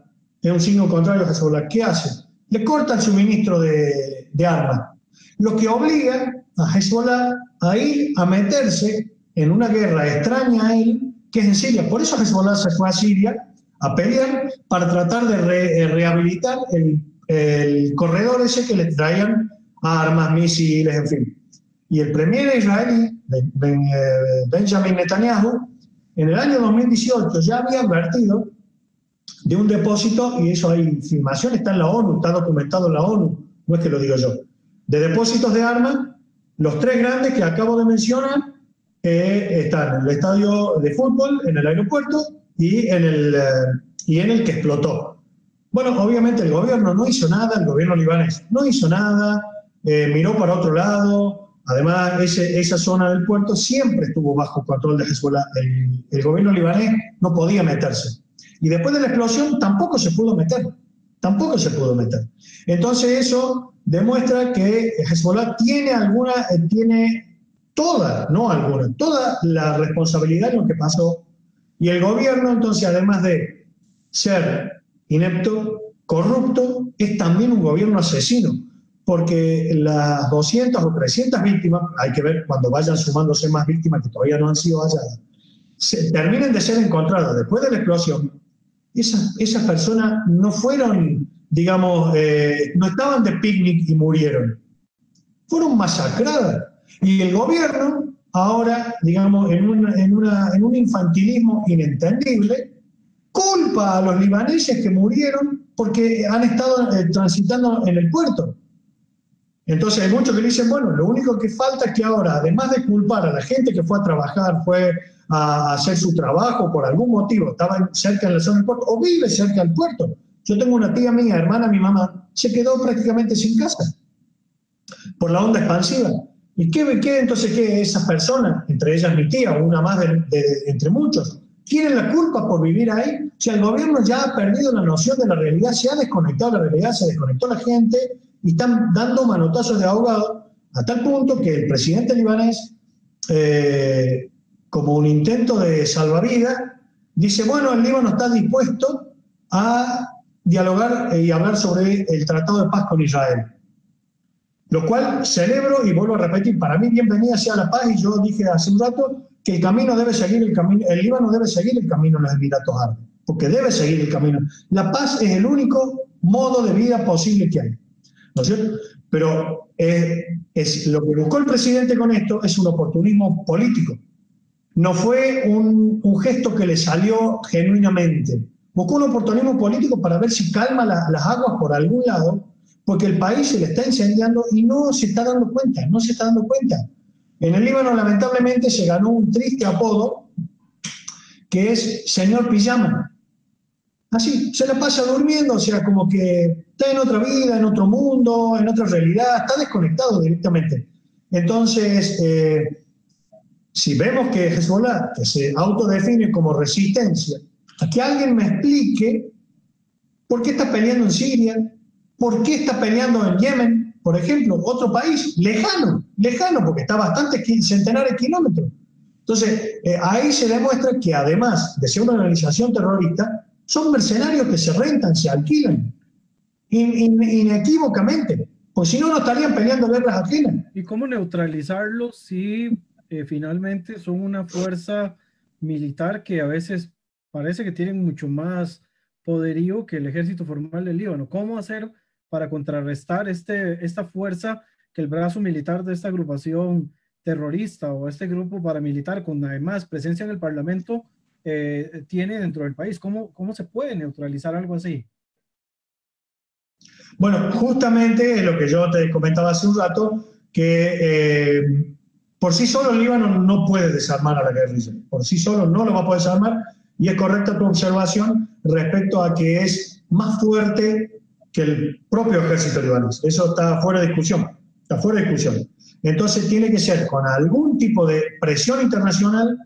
¿qué hace? Le corta el suministro de armas, lo que obliga a Hezbollah a ir a meterse en una guerra extraña a él, que es en Siria. Por eso Hezbollah se fue a Siria a pelear para tratar de rehabilitar el corredor ese que le traían armas, misiles, en fin. Y el premier israelí, Benjamin Netanyahu, en el año 2018 ya había advertido de un depósito, y eso hay filmación, está en la ONU, está documentado en la ONU, no es que lo digo yo, de depósitos de armas, los tres grandes que acabo de mencionar están en el estadio de fútbol, en el aeropuerto y en el que explotó. Bueno, obviamente el gobierno no hizo nada, el gobierno libanés no hizo nada, miró para otro lado. Además, esa zona del puerto siempre estuvo bajo control de Hezbollah. El gobierno libanés no podía meterse. Y después de la explosión tampoco se pudo meter. Entonces eso demuestra que Hezbollah tiene toda la responsabilidad de lo que pasó. Y el gobierno, entonces, además de ser inepto, corrupto, es también un gobierno asesino. Porque las 200 o 300 víctimas, hay que ver cuando vayan sumándose más víctimas que todavía no han sido halladas, terminen de ser encontradas después de la explosión. Esas personas no fueron, digamos, no estaban de picnic y murieron. Fueron masacradas. Y el gobierno, ahora, digamos, en un infantilismo inentendible, culpa a los libaneses que murieron porque han estado transitando en el puerto. Entonces hay muchos que dicen, bueno, lo único que falta es que ahora, además de culpar a la gente que fue a trabajar, fue a hacer su trabajo por algún motivo, estaba cerca de la zona del puerto, o vive cerca del puerto. Yo tengo una tía mía, hermana, mi mamá, se quedó prácticamente sin casa por la onda expansiva. ¿Y entonces qué esas personas, entre ellas mi tía, una más entre muchos, ¿Tienen la culpa por vivir ahí? O sea, el gobierno ya ha perdido la noción de la realidad, se ha desconectado de la realidad, se desconectó la gente y están dando manotazos de ahogado a tal punto que el presidente libanés, como un intento de salvavidas, dice, bueno, el Líbano está dispuesto a dialogar y hablar sobre el Tratado de Paz con Israel. Lo cual celebro y vuelvo a repetir, para mí bienvenida sea la paz, y yo dije hace un rato que el camino debe seguir el Líbano debe seguir el camino en los Emiratos Árabes, porque debe seguir el camino. La paz es el único modo de vida posible que hay, ¿no es cierto? Pero es lo que buscó el presidente con esto es un oportunismo político. No fue un gesto que le salió genuinamente. Buscó un oportunismo político para ver si calma las aguas por algún lado, porque el país se le está incendiando y no se está dando cuenta, no se está dando cuenta. En el Líbano, lamentablemente, se ganó un triste apodo que es señor pijama. Así, se la pasa durmiendo, o sea, como que está en otra vida, en otro mundo, en otra realidad, está desconectado directamente. Entonces, si vemos que Hezbollah, que se autodefine como resistencia, a que alguien me explique por qué está peleando en Siria, por qué está peleando en Yemen, por ejemplo, otro país lejano, porque está bastante centenares de kilómetros. Entonces, ahí se demuestra que además de ser una organización terrorista, son mercenarios que se rentan, se alquilan, inequívocamente, pues si no, no estarían peleando guerras ajenas. ¿Y cómo neutralizarlos si finalmente son una fuerza militar que a veces parece que tienen mucho más poderío que el ejército formal del Líbano? ¿Cómo hacer para contrarrestar esta fuerza que el brazo militar de esta agrupación terrorista o este grupo paramilitar, con además presencia en el Parlamento, tiene dentro del país? ¿Cómo se puede neutralizar algo así? Bueno, justamente es lo que yo te comentaba hace un rato, que por sí solo el Líbano no puede desarmar a la guerrilla, por sí solo no lo va a poder desarmar, y es correcta tu observación respecto a que es más fuerte que el propio ejército libanés. Eso está fuera de discusión, está fuera de discusión. Entonces tiene que ser con algún tipo de presión internacional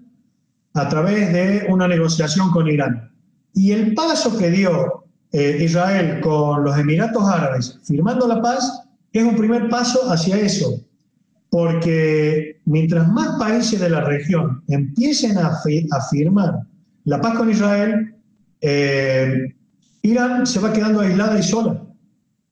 a través de una negociación con Irán. Y el paso que dio Israel con los Emiratos Árabes firmando la paz es un primer paso hacia eso, porque mientras más países de la región empiecen a firmar la paz con Israel, Irán se va quedando aislada y sola.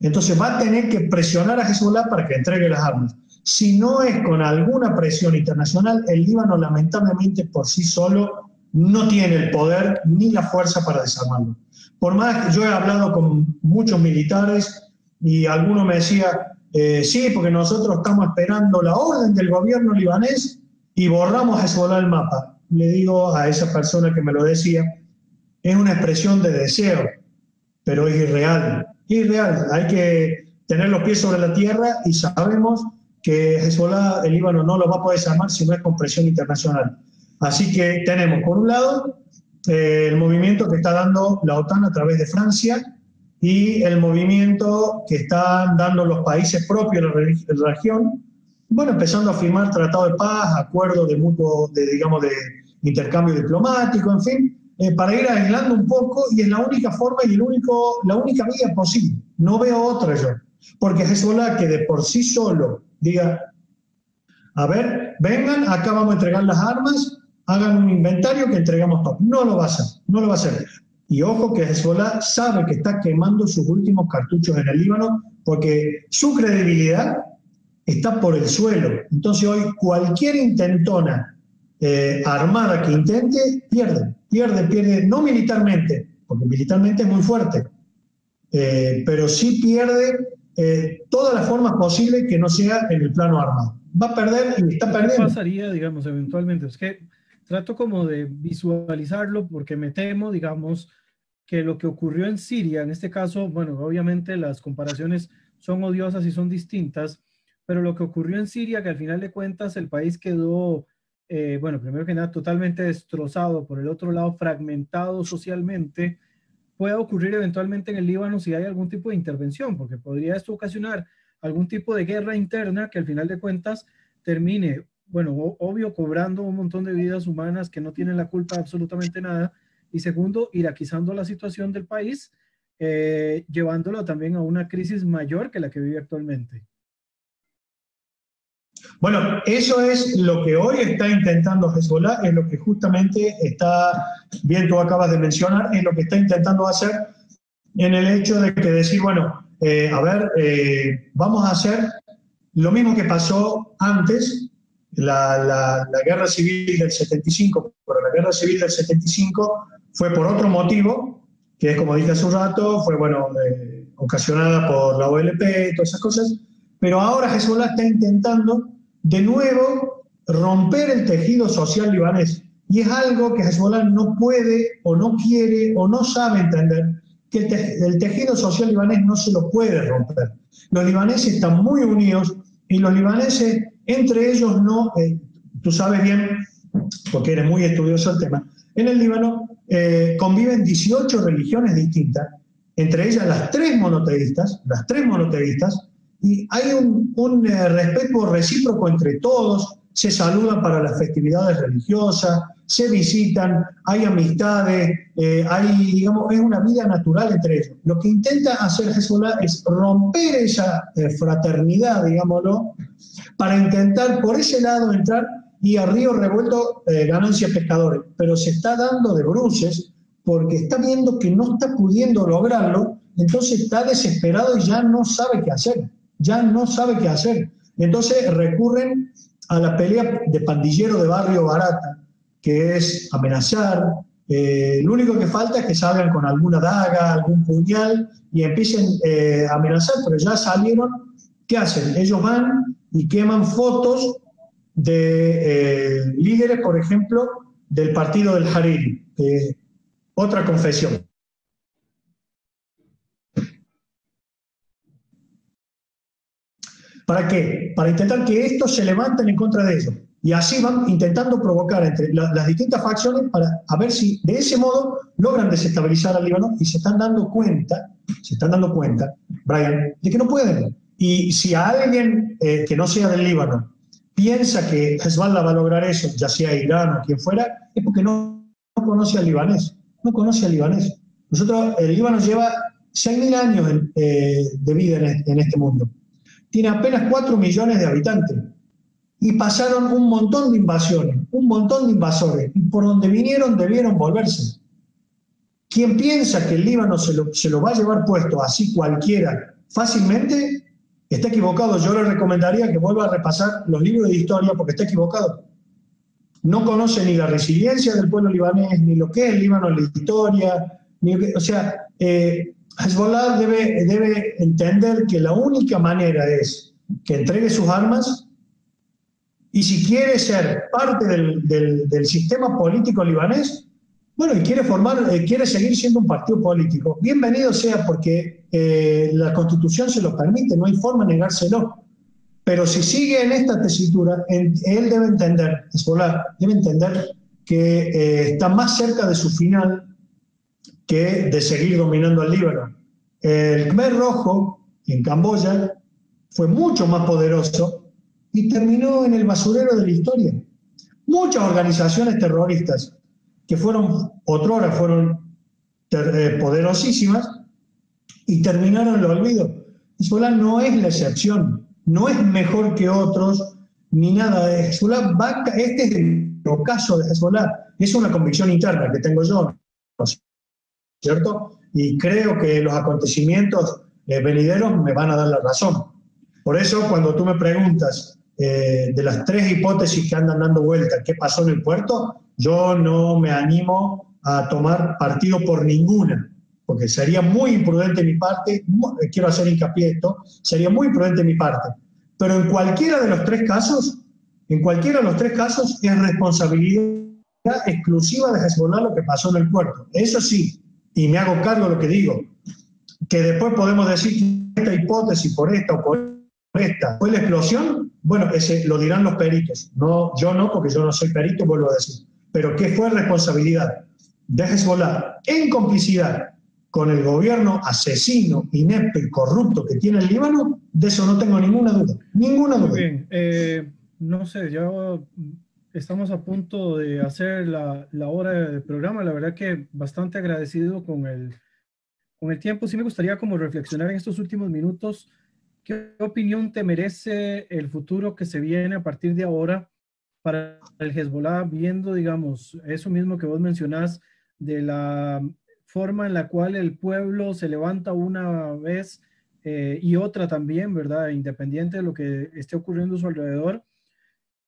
Entonces va a tener que presionar a Hezbollah para que entregue las armas. Si no es con alguna presión internacional, el Líbano lamentablemente por sí solo no tiene el poder ni la fuerza para desarmarlo. Por más que yo he hablado con muchos militares y alguno me decía, sí, porque nosotros estamos esperando la orden del gobierno libanés y borramos a Hezbollah del mapa. Le digo a esa persona que me lo decía, es una expresión de deseo, pero es irreal. Irreal. Hay que tener los pies sobre la tierra y sabemos que Hezbollah, el Líbano, no lo va a poder desarmar si no es con presión internacional. Así que tenemos, por un lado, el movimiento que está dando la OTAN a través de Francia y el movimiento que están dando los países propios de la región, bueno, empezando a firmar tratado de paz, acuerdos de mutuo, digamos, de intercambio diplomático, en fin, para ir aislando un poco, y es la única forma y la única vía posible. No veo otra yo. Porque Hezbollah, que de por sí solo diga, a ver, vengan, acá vamos a entregar las armas, hagan un inventario que entregamos todo. No lo va a hacer, no lo va a hacer. Y ojo que Hezbollah sabe que está quemando sus últimos cartuchos en el Líbano, porque su credibilidad está por el suelo. Entonces hoy cualquier intentona armada que intente, pierde, no militarmente, porque militarmente es muy fuerte, pero sí pierde todas las formas posibles que no sea en el plano armado. Va a perder y está perdiendo. ¿Qué pasaría, digamos, eventualmente? Es que trato como de visualizarlo porque me temo, digamos, que lo que ocurrió en Siria, en este caso, bueno, obviamente las comparaciones son odiosas y son distintas, pero lo que ocurrió en Siria, que al final de cuentas el país quedó, bueno, primero que nada, totalmente destrozado, por el otro lado, fragmentado socialmente, pueda ocurrir eventualmente en el Líbano si hay algún tipo de intervención, porque podría esto ocasionar algún tipo de guerra interna que al final de cuentas termine bueno, obvio, cobrando un montón de vidas humanas que no tienen la culpa de absolutamente nada. Y segundo, iraquizando la situación del país, llevándolo también a una crisis mayor que la que vive actualmente. Bueno, eso es lo que hoy está intentando Hezbollah, es lo que justamente está, bien tú acabas de mencionar, es lo que está intentando hacer en el hecho de que decir, bueno, vamos a hacer lo mismo que pasó antes, la guerra civil del 75, pero la guerra civil del 75 fue por otro motivo, que es como dije hace un rato, fue, bueno, ocasionada por la OLP y todas esas cosas, pero ahora Hezbollah está intentando de nuevo romper el tejido social libanés. Y es algo que Hezbollah no puede o no quiere o no sabe entender, que el tejido social libanés no se lo puede romper. Los libaneses están muy unidos y los libaneses, entre ellos no, tú sabes bien, porque eres muy estudioso del tema, en el Líbano conviven 18 religiones distintas, entre ellas las tres monoteístas, y hay un respeto recíproco entre todos, se saludan para las festividades religiosas, se visitan, hay amistades, digamos, es una vida natural entre ellos. Lo que intenta hacer Hezbollah es romper esa fraternidad, digámoslo, para intentar por ese lado entrar y a río revuelto ganancia pescadores, pero se está dando de bruces porque está viendo que no está pudiendo lograrlo, entonces está desesperado y ya no sabe qué hacer. Entonces recurren a la pelea de pandillero de barrio barata, que es amenazar. Lo único que falta es que salgan con alguna daga, algún puñal y empiecen a amenazar, pero ya salieron. ¿Qué hacen? Ellos van y queman fotos de líderes, por ejemplo, del partido del Hariri, otra confesión. ¿Para qué? Para intentar que estos se levanten en contra de ellos. Y así van intentando provocar entre las distintas facciones para a ver si de ese modo logran desestabilizar al Líbano, y se están dando cuenta, Brian, de que no pueden. Y si a alguien que no sea del Líbano piensa que Hezbollah va a lograr eso, ya sea Irán o quien fuera, es porque no conoce al libanés. Nosotros, el Líbano lleva 6.000 años de vida en este mundo. Tiene apenas 4 millones de habitantes y pasaron un montón de invasiones, y por donde vinieron debieron volverse. Quien piensa que el Líbano se lo va a llevar puesto así cualquiera fácilmente, está equivocado. Yo le recomendaría que vuelva a repasar los libros de historia porque está equivocado. No conoce ni la resiliencia del pueblo libanés, ni lo que es el Líbano en la historia, Hezbollah debe entender que la única manera es que entregue sus armas y si quiere ser parte del sistema político libanés, bueno, y quiere seguir siendo un partido político, bienvenido sea porque la Constitución se lo permite, no hay forma de negárselo. Pero si sigue en esta tesitura, él debe entender, Hezbollah debe entender que está más cerca de su final que de seguir dominando al Líbano. El Khmer Rojo en Camboya fue mucho más poderoso y terminó en el basurero de la historia. Muchas organizaciones terroristas que otrora fueron poderosísimas y terminaron en el olvido. Hezbollah no es la excepción, no es mejor que otros ni nada de Hezbollah. Este es el ocaso de Hezbollah, es una convicción interna que tengo yo, ¿cierto? Y creo que los acontecimientos venideros me van a dar la razón. Por eso, cuando tú me preguntas de las 3 hipótesis que andan dando vueltas, ¿qué pasó en el puerto? Yo no me animo a tomar partido por ninguna, porque sería muy imprudente de mi parte, quiero hacer hincapié en esto, sería muy imprudente de mi parte. Pero en cualquiera de los 3 casos, es responsabilidad exclusiva de Hezbollah lo que pasó en el puerto. Eso sí, y me hago cargo de lo que digo, que después podemos decir que esta hipótesis por esta o por esta fue la explosión, bueno, ese lo dirán los peritos, no, yo no, porque yo no soy perito, vuelvo a decir, pero que fue responsabilidad de Hezbollah en complicidad con el gobierno asesino, inepto y corrupto que tiene el Líbano, de eso no tengo ninguna duda. Muy bien. no sé, ya estamos a punto de hacer la hora del programa. La verdad que bastante agradecido con el tiempo. Sí me gustaría como reflexionar en estos últimos minutos. ¿Qué opinión te merece el futuro que se viene a partir de ahora para el Hezbollah, viendo, digamos, eso mismo que vos mencionás, de la forma en la cual el pueblo se levanta una vez y otra también, ¿verdad? Independiente de lo que esté ocurriendo a su alrededor?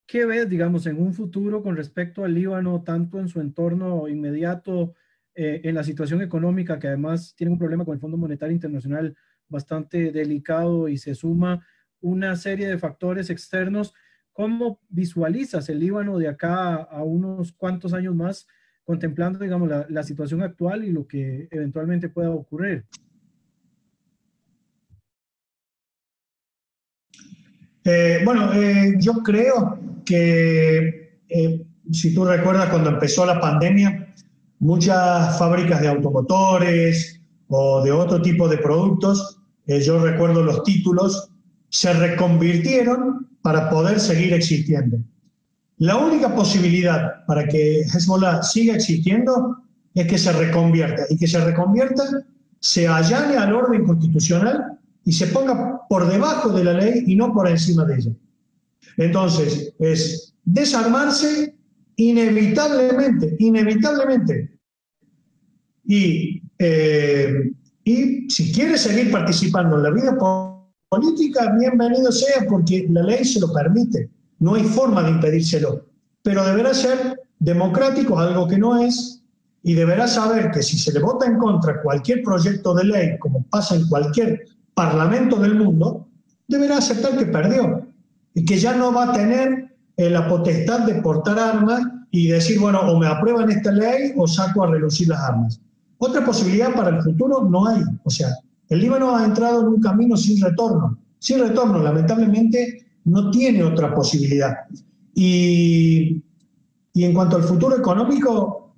¿Qué ves, digamos, en un futuro con respecto al Líbano, tanto en su entorno inmediato, en la situación económica, que además tiene un problema con el Fondo Monetario Internacional bastante delicado y se suma una serie de factores externos? ¿Cómo visualizas el Líbano de acá a unos cuantos años más, contemplando, digamos, la situación actual y lo que eventualmente pueda ocurrir? Yo creo que, si tú recuerdas, cuando empezó la pandemia, muchas fábricas de automotores o de otro tipo de productos, yo recuerdo los títulos, se reconvirtieron para poder seguir existiendo. La única posibilidad para que Hezbollah siga existiendo es que se reconvierta, y que se reconvierta, se allane al orden constitucional y se ponga por debajo de la ley y no por encima de ella. Entonces, es desarmarse inevitablemente. Y si quiere seguir participando en la vida política, bienvenido sea, porque la ley se lo permite. No hay forma de impedírselo. Pero deberá ser democrático, algo que no es, y deberá saber que si se le vota en contra cualquier proyecto de ley, como pasa en cualquier parlamento del mundo, deberá aceptar que perdió y que ya no va a tener la potestad de portar armas y decir, bueno, o me aprueban esta ley o saco a relucir las armas. Otra posibilidad para el futuro no hay. O sea, el Líbano ha entrado en un camino sin retorno. Sin retorno, lamentablemente, no tiene otra posibilidad. Y en cuanto al futuro económico,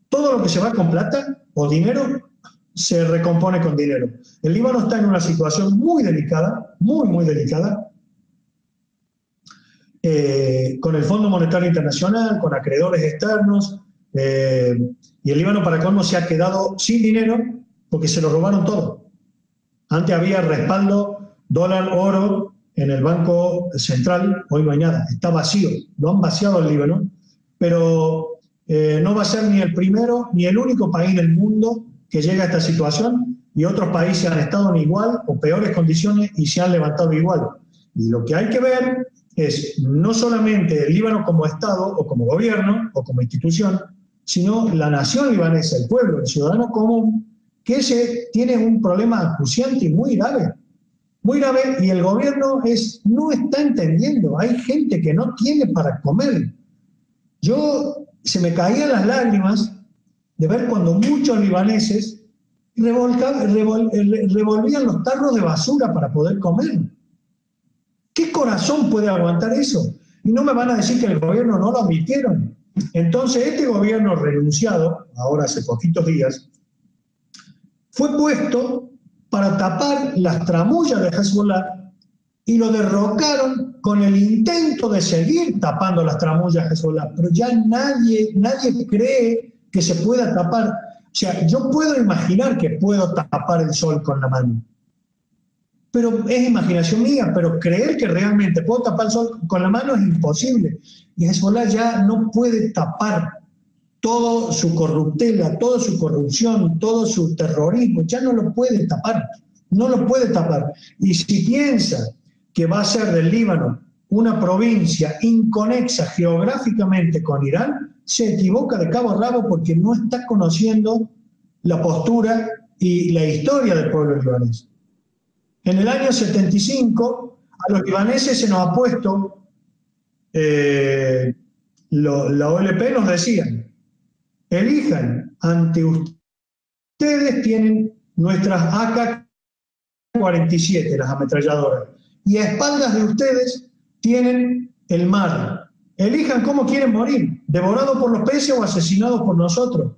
todo lo que se va con plata o dinero se recompone con dinero. El Líbano está en una situación muy delicada, muy delicada, con el Fondo Monetario Internacional, con acreedores externos, y el Líbano, para colmo, se ha quedado sin dinero porque se lo robaron todo. Antes había respaldo, dólar, oro en el Banco Central, hoy no hay nada, está vacío, lo han vaciado el Líbano, pero no va a ser ni el primero ni el único país del mundo que llega a esta situación, y otros países han estado en igual o peores condiciones y se han levantado igual. Y lo que hay que ver es no solamente el Líbano como Estado o como gobierno o como institución, sino la nación libanesa, el pueblo, el ciudadano común, que ese tiene un problema acuciante y muy grave, y el gobierno no está entendiendo. Hay gente que no tiene para comer. Se me caían las lágrimas de ver cuando muchos libaneses revolvían los tarros de basura para poder comer. ¿Qué corazón puede aguantar eso? Y no me van a decir que el gobierno no lo admitieron. Entonces, este gobierno renunciado, ahora hace poquitos días, fue puesto para tapar las tramullas de Hezbollah y lo derrocaron con el intento de seguir tapando las tramullas de Hezbollah. Pero ya nadie cree que se pueda tapar. O sea, yo puedo imaginar que puedo tapar el sol con la mano, pero es imaginación mía, pero creer que realmente puedo tapar el sol con la mano es imposible. Y Hezbollah ya no puede tapar toda su corruptela, toda su corrupción, todo su terrorismo, ya no lo puede tapar, no lo puede tapar. Y si piensa que va a ser del Líbano una provincia inconexa geográficamente con Irán, se equivoca de cabo a rabo, porque no está conociendo la postura y la historia del pueblo libanés. En el año 75 a los libaneses se nos ha puesto, la OLP nos decían, elijan, ante ustedes tienen nuestras AK-47, las ametralladoras, y a espaldas de ustedes tienen el mar. Elijan cómo quieren morir, devorados por los peces o asesinados por nosotros.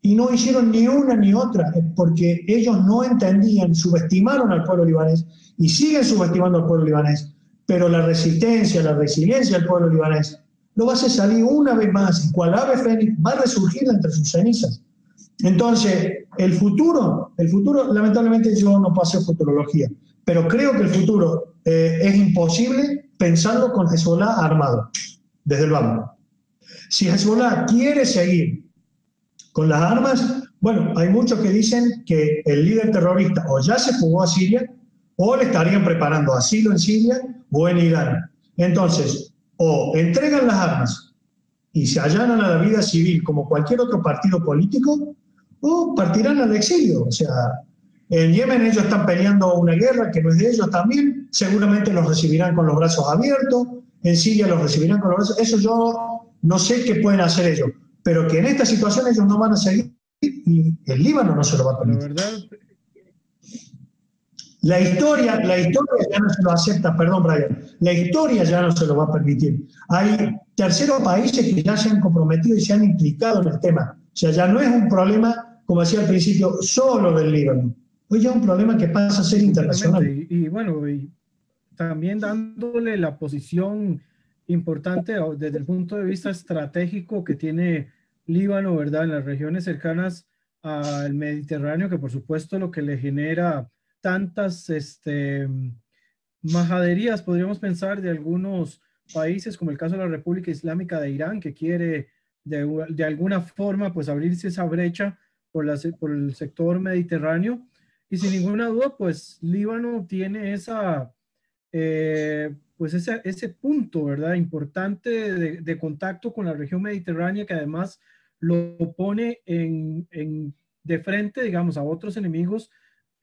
Y no hicieron ni una ni otra, porque ellos no entendían, subestimaron al pueblo libanés y siguen subestimando al pueblo libanés, pero la resistencia, la resiliencia del pueblo libanés lo va a hacer salir una vez más, y cual ave fénix va a resurgir entre sus cenizas. Entonces, el futuro, lamentablemente yo no puedo hacer futurología, pero creo que el futuro es imposible pensando con Hezbollah armado, desde el vamos. Si Hezbollah quiere seguir con las armas, bueno, hay muchos que dicen que el líder terrorista o ya se fugó a Siria, o le estarían preparando asilo en Siria o en Irán. Entonces, o entregan las armas y se allanan a la vida civil como cualquier otro partido político, o partirán al exilio. O sea, en Yemen ellos están peleando una guerra que no es de ellos también, seguramente los recibirán con los brazos abiertos, en Siria los recibirán con los brazos, eso yo no sé qué pueden hacer ellos, pero que en esta situación ellos no van a seguir y el Líbano no se lo va a permitir. La historia ya no se lo acepta, perdón Brian, la historia ya no se lo va a permitir. Hay terceros países que ya se han comprometido y se han implicado en el tema. O sea, ya no es un problema, como decía al principio, solo del Líbano. Hoy ya es un problema que pasa a ser internacional. Y bueno, y también dándole la posición importante desde el punto de vista estratégico que tiene Líbano, ¿verdad? En las regiones cercanas al Mediterráneo, que por supuesto lo que le genera tantas majaderías, podríamos pensar, de algunos países, como el caso de la República Islámica de Irán, que quiere de alguna forma pues abrirse esa brecha por el sector mediterráneo. Y sin ninguna duda, pues Líbano tiene ese punto, ¿verdad? Importante de contacto con la región mediterránea, que además lo pone de frente, digamos, a otros enemigos,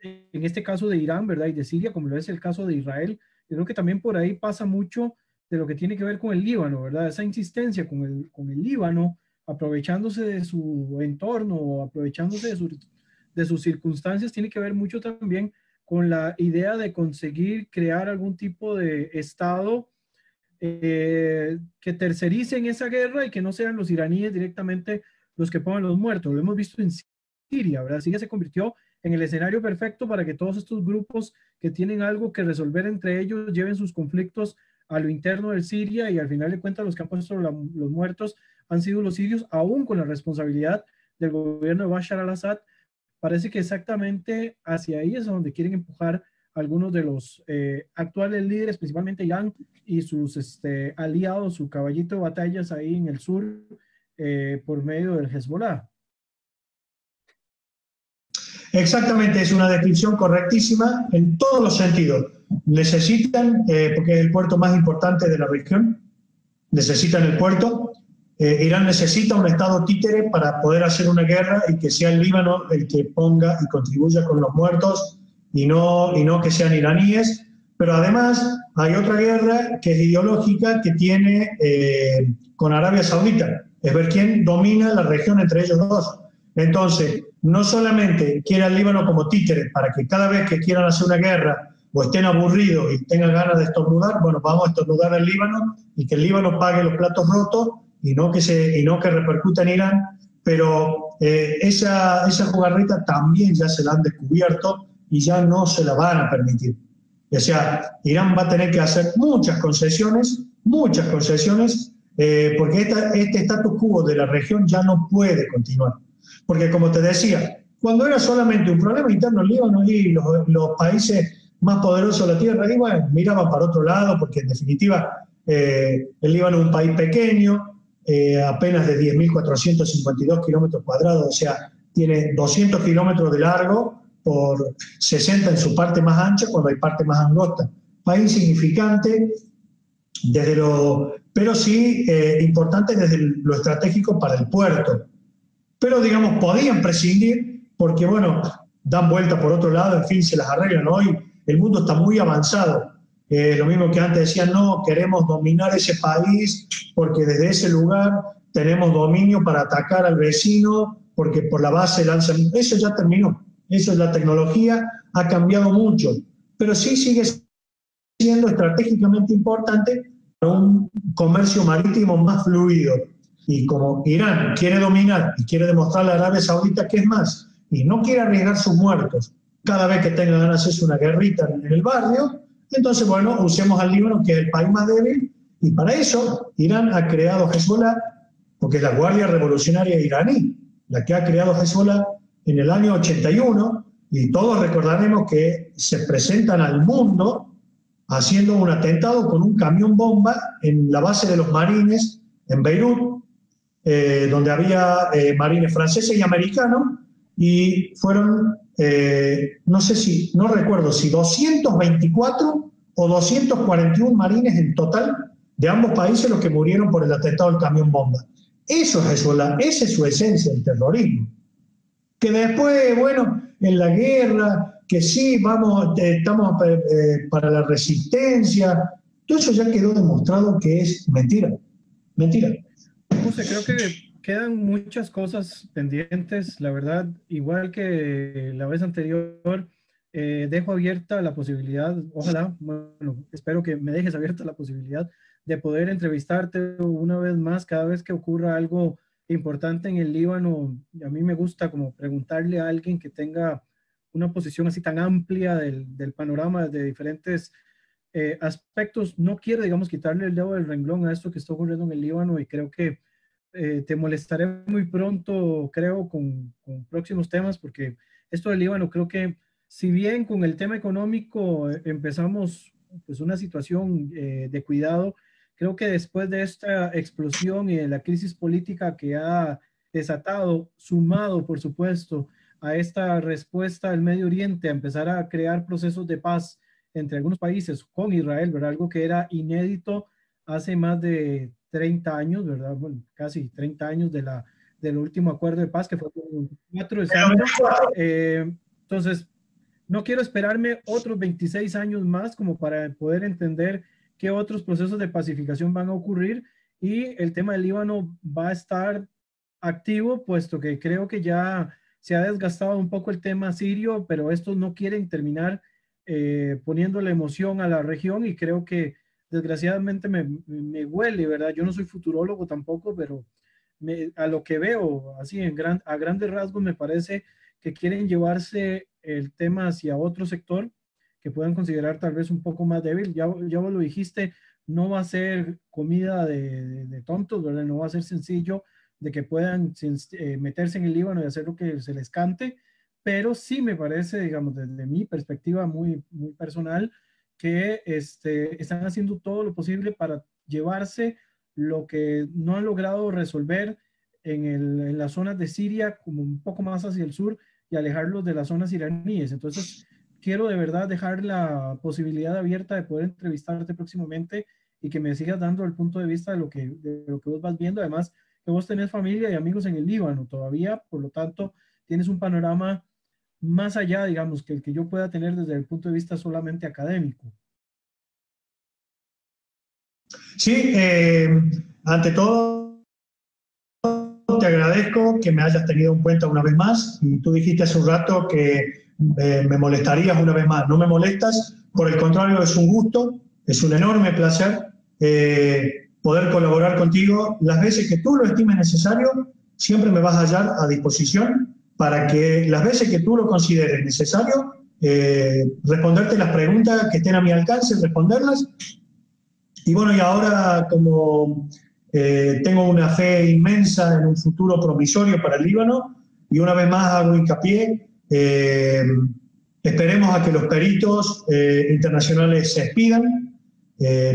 en este caso de Irán, ¿verdad? Y de Siria, como lo es el caso de Israel. Yo creo que también por ahí pasa mucho de lo que tiene que ver con el Líbano, ¿verdad? Esa insistencia con el Líbano, aprovechándose de su entorno, aprovechándose de sus circunstancias, tiene que ver mucho también con la idea de conseguir crear algún tipo de Estado que tercerice en esa guerra y que no sean los iraníes directamente los que pongan los muertos. Lo hemos visto en Siria, ¿verdad? Siria se convirtió en el escenario perfecto para que todos estos grupos que tienen algo que resolver entre ellos lleven sus conflictos a lo interno de Siria, y al final de cuentas los que han puesto los muertos han sido los sirios, aún con la responsabilidad del gobierno de Bashar al-Assad. Parece que exactamente hacia ahí es donde quieren empujar algunos de los actuales líderes, principalmente Irán y sus aliados, su caballito de batallas ahí en el sur, por medio del Hezbollah. Exactamente, es una descripción correctísima en todos los sentidos. Necesitan, porque es el puerto más importante de la región, necesitan el puerto. Irán necesita un estado títere para poder hacer una guerra y que sea el Líbano el que ponga y contribuya con los muertos y no que sean iraníes. Pero además hay otra guerra que es ideológica que tiene con Arabia Saudita. Es ver quién domina la región entre ellos dos. Entonces, no solamente quiere al Líbano como títere para que cada vez que quieran hacer una guerra o estén aburridos y tengan ganas de estornudar, bueno, vamos a estornudar al Líbano y que el Líbano pague los platos rotos y no que repercuta en Irán, pero esa jugarreta también ya se la han descubierto y ya no se la van a permitir. O sea, Irán va a tener que hacer muchas concesiones, porque este status quo de la región ya no puede continuar. Porque como te decía, cuando era solamente un problema interno en Líbano y los países más poderosos de la tierra, y bueno, miraban para otro lado, porque en definitiva el Líbano es un país pequeño, apenas de 10.452 kilómetros cuadrados, o sea, tiene 200 kilómetros de largo por 60 en su parte más ancha, cuando hay parte más angosta. País insignificante, pero sí importante desde lo estratégico para el puerto. Pero, digamos, podían prescindir porque, bueno, dan vuelta por otro lado, en fin, se las arreglan. Hoy el mundo está muy avanzado. Lo mismo que antes decían, no, queremos dominar ese país porque desde ese lugar tenemos dominio para atacar al vecino, porque por la base lanzan... Eso ya terminó. Eso es la tecnología, ha cambiado mucho. Pero sí sigue siendo estratégicamente importante para un comercio marítimo más fluido. Y como Irán quiere dominar y quiere demostrarle a Arabia Saudita que es más, y no quiere arriesgar sus muertos cada vez que tenga ganas de hacerse una guerrita en el barrio, Entonces, bueno, usemos al Líbano, que es el país más débil, y para eso Irán ha creado Hezbollah, porque es la Guardia Revolucionaria iraní, la que ha creado Hezbollah en el año 81, y todos recordaremos que se presentan al mundo haciendo un atentado con un camión bomba en la base de los marines en Beirut, donde había marines franceses y americanos, y fueron, no recuerdo si 224 o 241 marines en total de ambos países los que murieron por el atentado del camión bomba. Eso es Hezbollah, esa es su esencia, el terrorismo. Que después, bueno, en la guerra, que sí, estamos para la resistencia, todo eso ya quedó demostrado que es mentira. Mentira. José, creo que quedan muchas cosas pendientes, la verdad, igual que la vez anterior, dejo abierta la posibilidad, ojalá, bueno, espero que me dejes abierta la posibilidad de poder entrevistarte una vez más cada vez que ocurra algo importante en el Líbano. A mí me gusta como preguntarle a alguien que tenga una posición así tan amplia del panorama de diferentes aspectos. No quiero, digamos, quitarle el dedo del renglón a esto que está ocurriendo en el Líbano, y creo que te molestaré muy pronto, creo, con próximos temas, porque esto del Líbano, creo que si bien con el tema económico empezamos pues una situación de cuidado, creo que después de esta explosión y de la crisis política que ha desatado, sumado, por supuesto, a esta respuesta del Medio Oriente, a empezar a crear procesos de paz entre algunos países con Israel, ¿verdad? Algo que era inédito hace más de 30 años, ¿verdad? Bueno, casi 30 años del último acuerdo de paz, que fue el 4 de septiembre. Entonces, no quiero esperarme otros 26 años más como para poder entender qué otros procesos de pacificación van a ocurrir, y el tema del Líbano va a estar activo, puesto que creo que ya se ha desgastado un poco el tema sirio, pero estos no quieren terminar poniéndole emoción a la región, y creo que desgraciadamente me huele, ¿verdad? Yo no soy futurólogo tampoco, pero a lo que veo, así a grandes rasgos, me parece que quieren llevarse el tema hacia otro sector que puedan considerar tal vez un poco más débil. Ya vos lo dijiste, no va a ser comida de tontos, ¿verdad? No va a ser sencillo de que puedan meterse en el Líbano y hacer lo que se les cante, pero sí me parece, digamos, desde mi perspectiva muy, muy personal, que están haciendo todo lo posible para llevarse lo que no han logrado resolver en las zonas de Siria, como un poco más hacia el sur, y alejarlos de las zonas iraníes. Entonces, quiero de verdad dejar la posibilidad abierta de poder entrevistarte próximamente y que me sigas dando el punto de vista de lo que vos vas viendo. Además, que vos tenés familia y amigos en el Líbano todavía, por lo tanto, tienes un panorama más allá, digamos, que el que yo pueda tener desde el punto de vista solamente académico. Sí, ante todo, te agradezco que me hayas tenido en cuenta una vez más, y tú dijiste hace un rato que me molestarías una vez más. No me molestas, por el contrario, es un gusto, es un enorme placer poder colaborar contigo. Las veces que tú lo estimes necesario, siempre me vas a hallar a disposición para que las veces que tú lo consideres necesario, responderte las preguntas que estén a mi alcance, responderlas. Y bueno, y ahora como tengo una fe inmensa en un futuro promisorio para el Líbano, y una vez más hago hincapié, esperemos a que los peritos internacionales se expidan.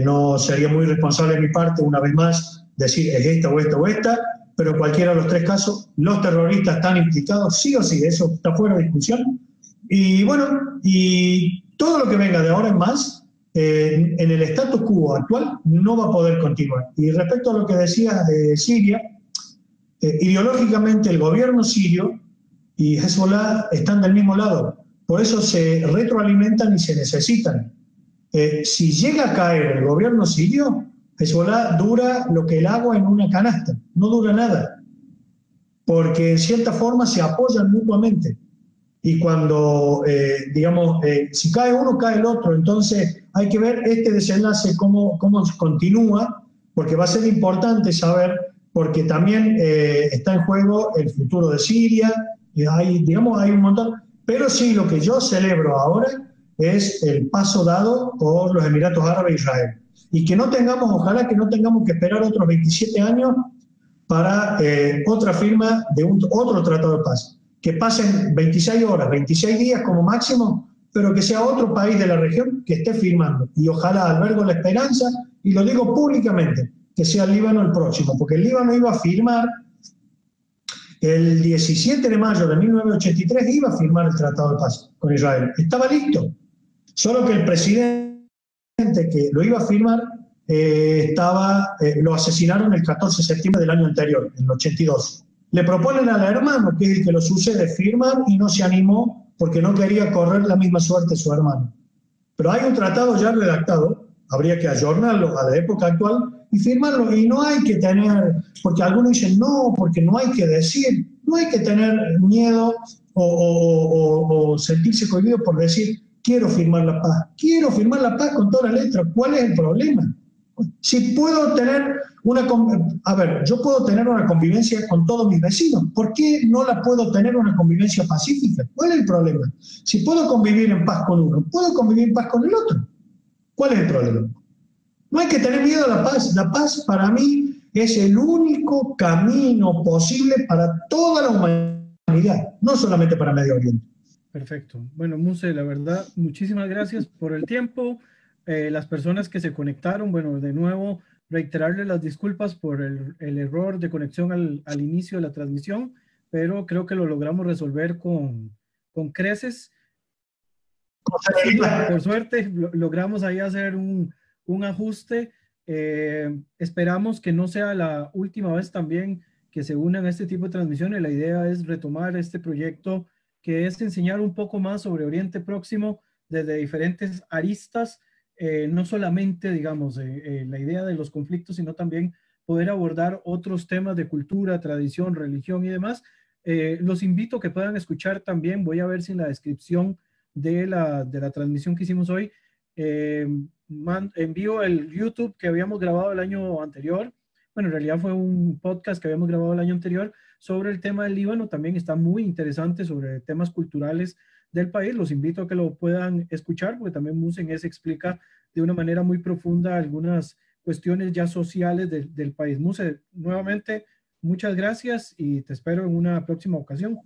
No sería muy responsable de mi parte, una vez más, decir es esta o esta o esta, pero cualquiera de los tres casos, los terroristas están implicados, sí o sí, eso está fuera de discusión. Y bueno, y todo lo que venga de ahora en más, en el status quo actual, no va a poder continuar. Y respecto a lo que decías de Siria, ideológicamente el gobierno sirio y Hezbollah están del mismo lado, por eso se retroalimentan y se necesitan. Si llega a caer el gobierno sirio, Hezbollah dura lo que el agua en una canasta, no dura nada, porque en cierta forma se apoyan mutuamente. Y cuando, si cae uno, cae el otro. Entonces hay que ver este desenlace, cómo continúa, porque va a ser importante saber, porque también está en juego el futuro de Siria, hay un montón. Pero sí, lo que yo celebro ahora es el paso dado por los Emiratos Árabes e Israel. Y que no tengamos, ojalá que no tengamos que esperar otros 27 años para otra firma de otro tratado de paz. Que pasen 26 horas, 26 días como máximo, pero que sea otro país de la región que esté firmando. Y ojalá, albergo la esperanza, y lo digo públicamente, que sea el Líbano el próximo, porque el Líbano iba a firmar el 17 de mayo de 1983, iba a firmar el tratado de paz con Israel. Estaba listo, solo que el presidente que lo iba a firmar lo asesinaron el 14 de septiembre del año anterior, en el 82. Le proponen al hermano, que es el que lo sucede, firmar, y no se animó porque no quería correr la misma suerte su hermano. Pero hay un tratado ya redactado, habría que ayornarlo a la época actual y firmarlo, y no hay que tener, porque algunos dicen no, porque no hay que decir, no hay que tener miedo o sentirse cohibido por decir quiero firmar la paz con todas las letras. ¿Cuál es el problema? Si puedo tener yo puedo tener una convivencia con todos mis vecinos, ¿por qué no la puedo tener una convivencia pacífica? ¿Cuál es el problema? Si puedo convivir en paz con uno, puedo convivir en paz con el otro. ¿Cuál es el problema? No hay que tener miedo a la paz. La paz para mí es el único camino posible para toda la humanidad, no solamente para Medio Oriente. Perfecto. Bueno, Muse, la verdad, muchísimas gracias por el tiempo. Las personas que se conectaron, bueno, de nuevo, reiterarles las disculpas por el error de conexión al inicio de la transmisión, pero creo que lo logramos resolver con creces. Sí, por suerte, logramos ahí hacer un ajuste. Esperamos que no sea la última vez también que se unan a este tipo de transmisiones. La idea es retomar este proyecto, que es enseñar un poco más sobre Oriente Próximo desde diferentes aristas, no solamente, digamos, la idea de los conflictos, sino también poder abordar otros temas de cultura, tradición, religión y demás. Los invito a que puedan escuchar también, voy a ver si en la descripción de la transmisión que hicimos hoy, envío el YouTube que habíamos grabado el año anterior. Bueno, en realidad fue un podcast que habíamos grabado el año anterior sobre el tema del Líbano. También está muy interesante sobre temas culturales del país. Los invito a que lo puedan escuchar, porque también Muse en ese explica de una manera muy profunda algunas cuestiones ya sociales del país. Muse, nuevamente, muchas gracias y te espero en una próxima ocasión.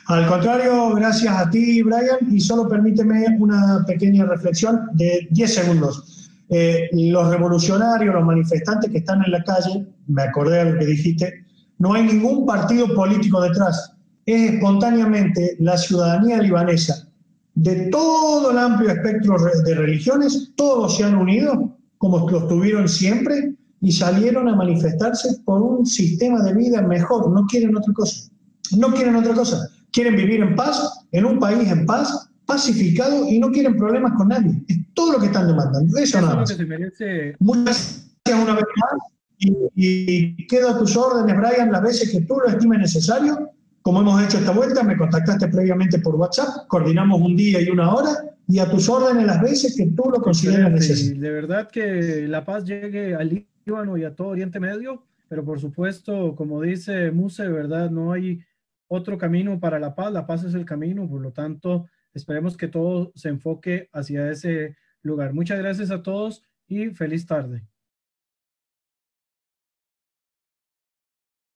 Al contrario, gracias a ti, Brian, y solo permíteme una pequeña reflexión de 10 segundos. Los revolucionarios, los manifestantes que están en la calle, me acordé de lo que dijiste, no hay ningún partido político detrás. Es espontáneamente la ciudadanía libanesa, de todo el amplio espectro de religiones, todos se han unido, como lo tuvieron siempre, y salieron a manifestarse por un sistema de vida mejor. No quieren otra cosa. No quieren otra cosa. Quieren vivir en paz, en un país en paz, pacificado, y no quieren problemas con nadie. Es todo lo que están demandando. Eso nada más. Muchas gracias una vez más, y quedo a tus órdenes, Brian, las veces que tú lo estimes necesario. Como hemos hecho esta vuelta, me contactaste previamente por WhatsApp, coordinamos un día y una hora, y a tus órdenes las veces que tú lo consideres necesario. De verdad que la paz llegue al Líbano y a todo Oriente Medio, pero por supuesto, como dice Muse, de verdad no hay otro camino para la paz es el camino, por lo tanto, esperemos que todo se enfoque hacia ese lugar. Muchas gracias a todos y feliz tarde.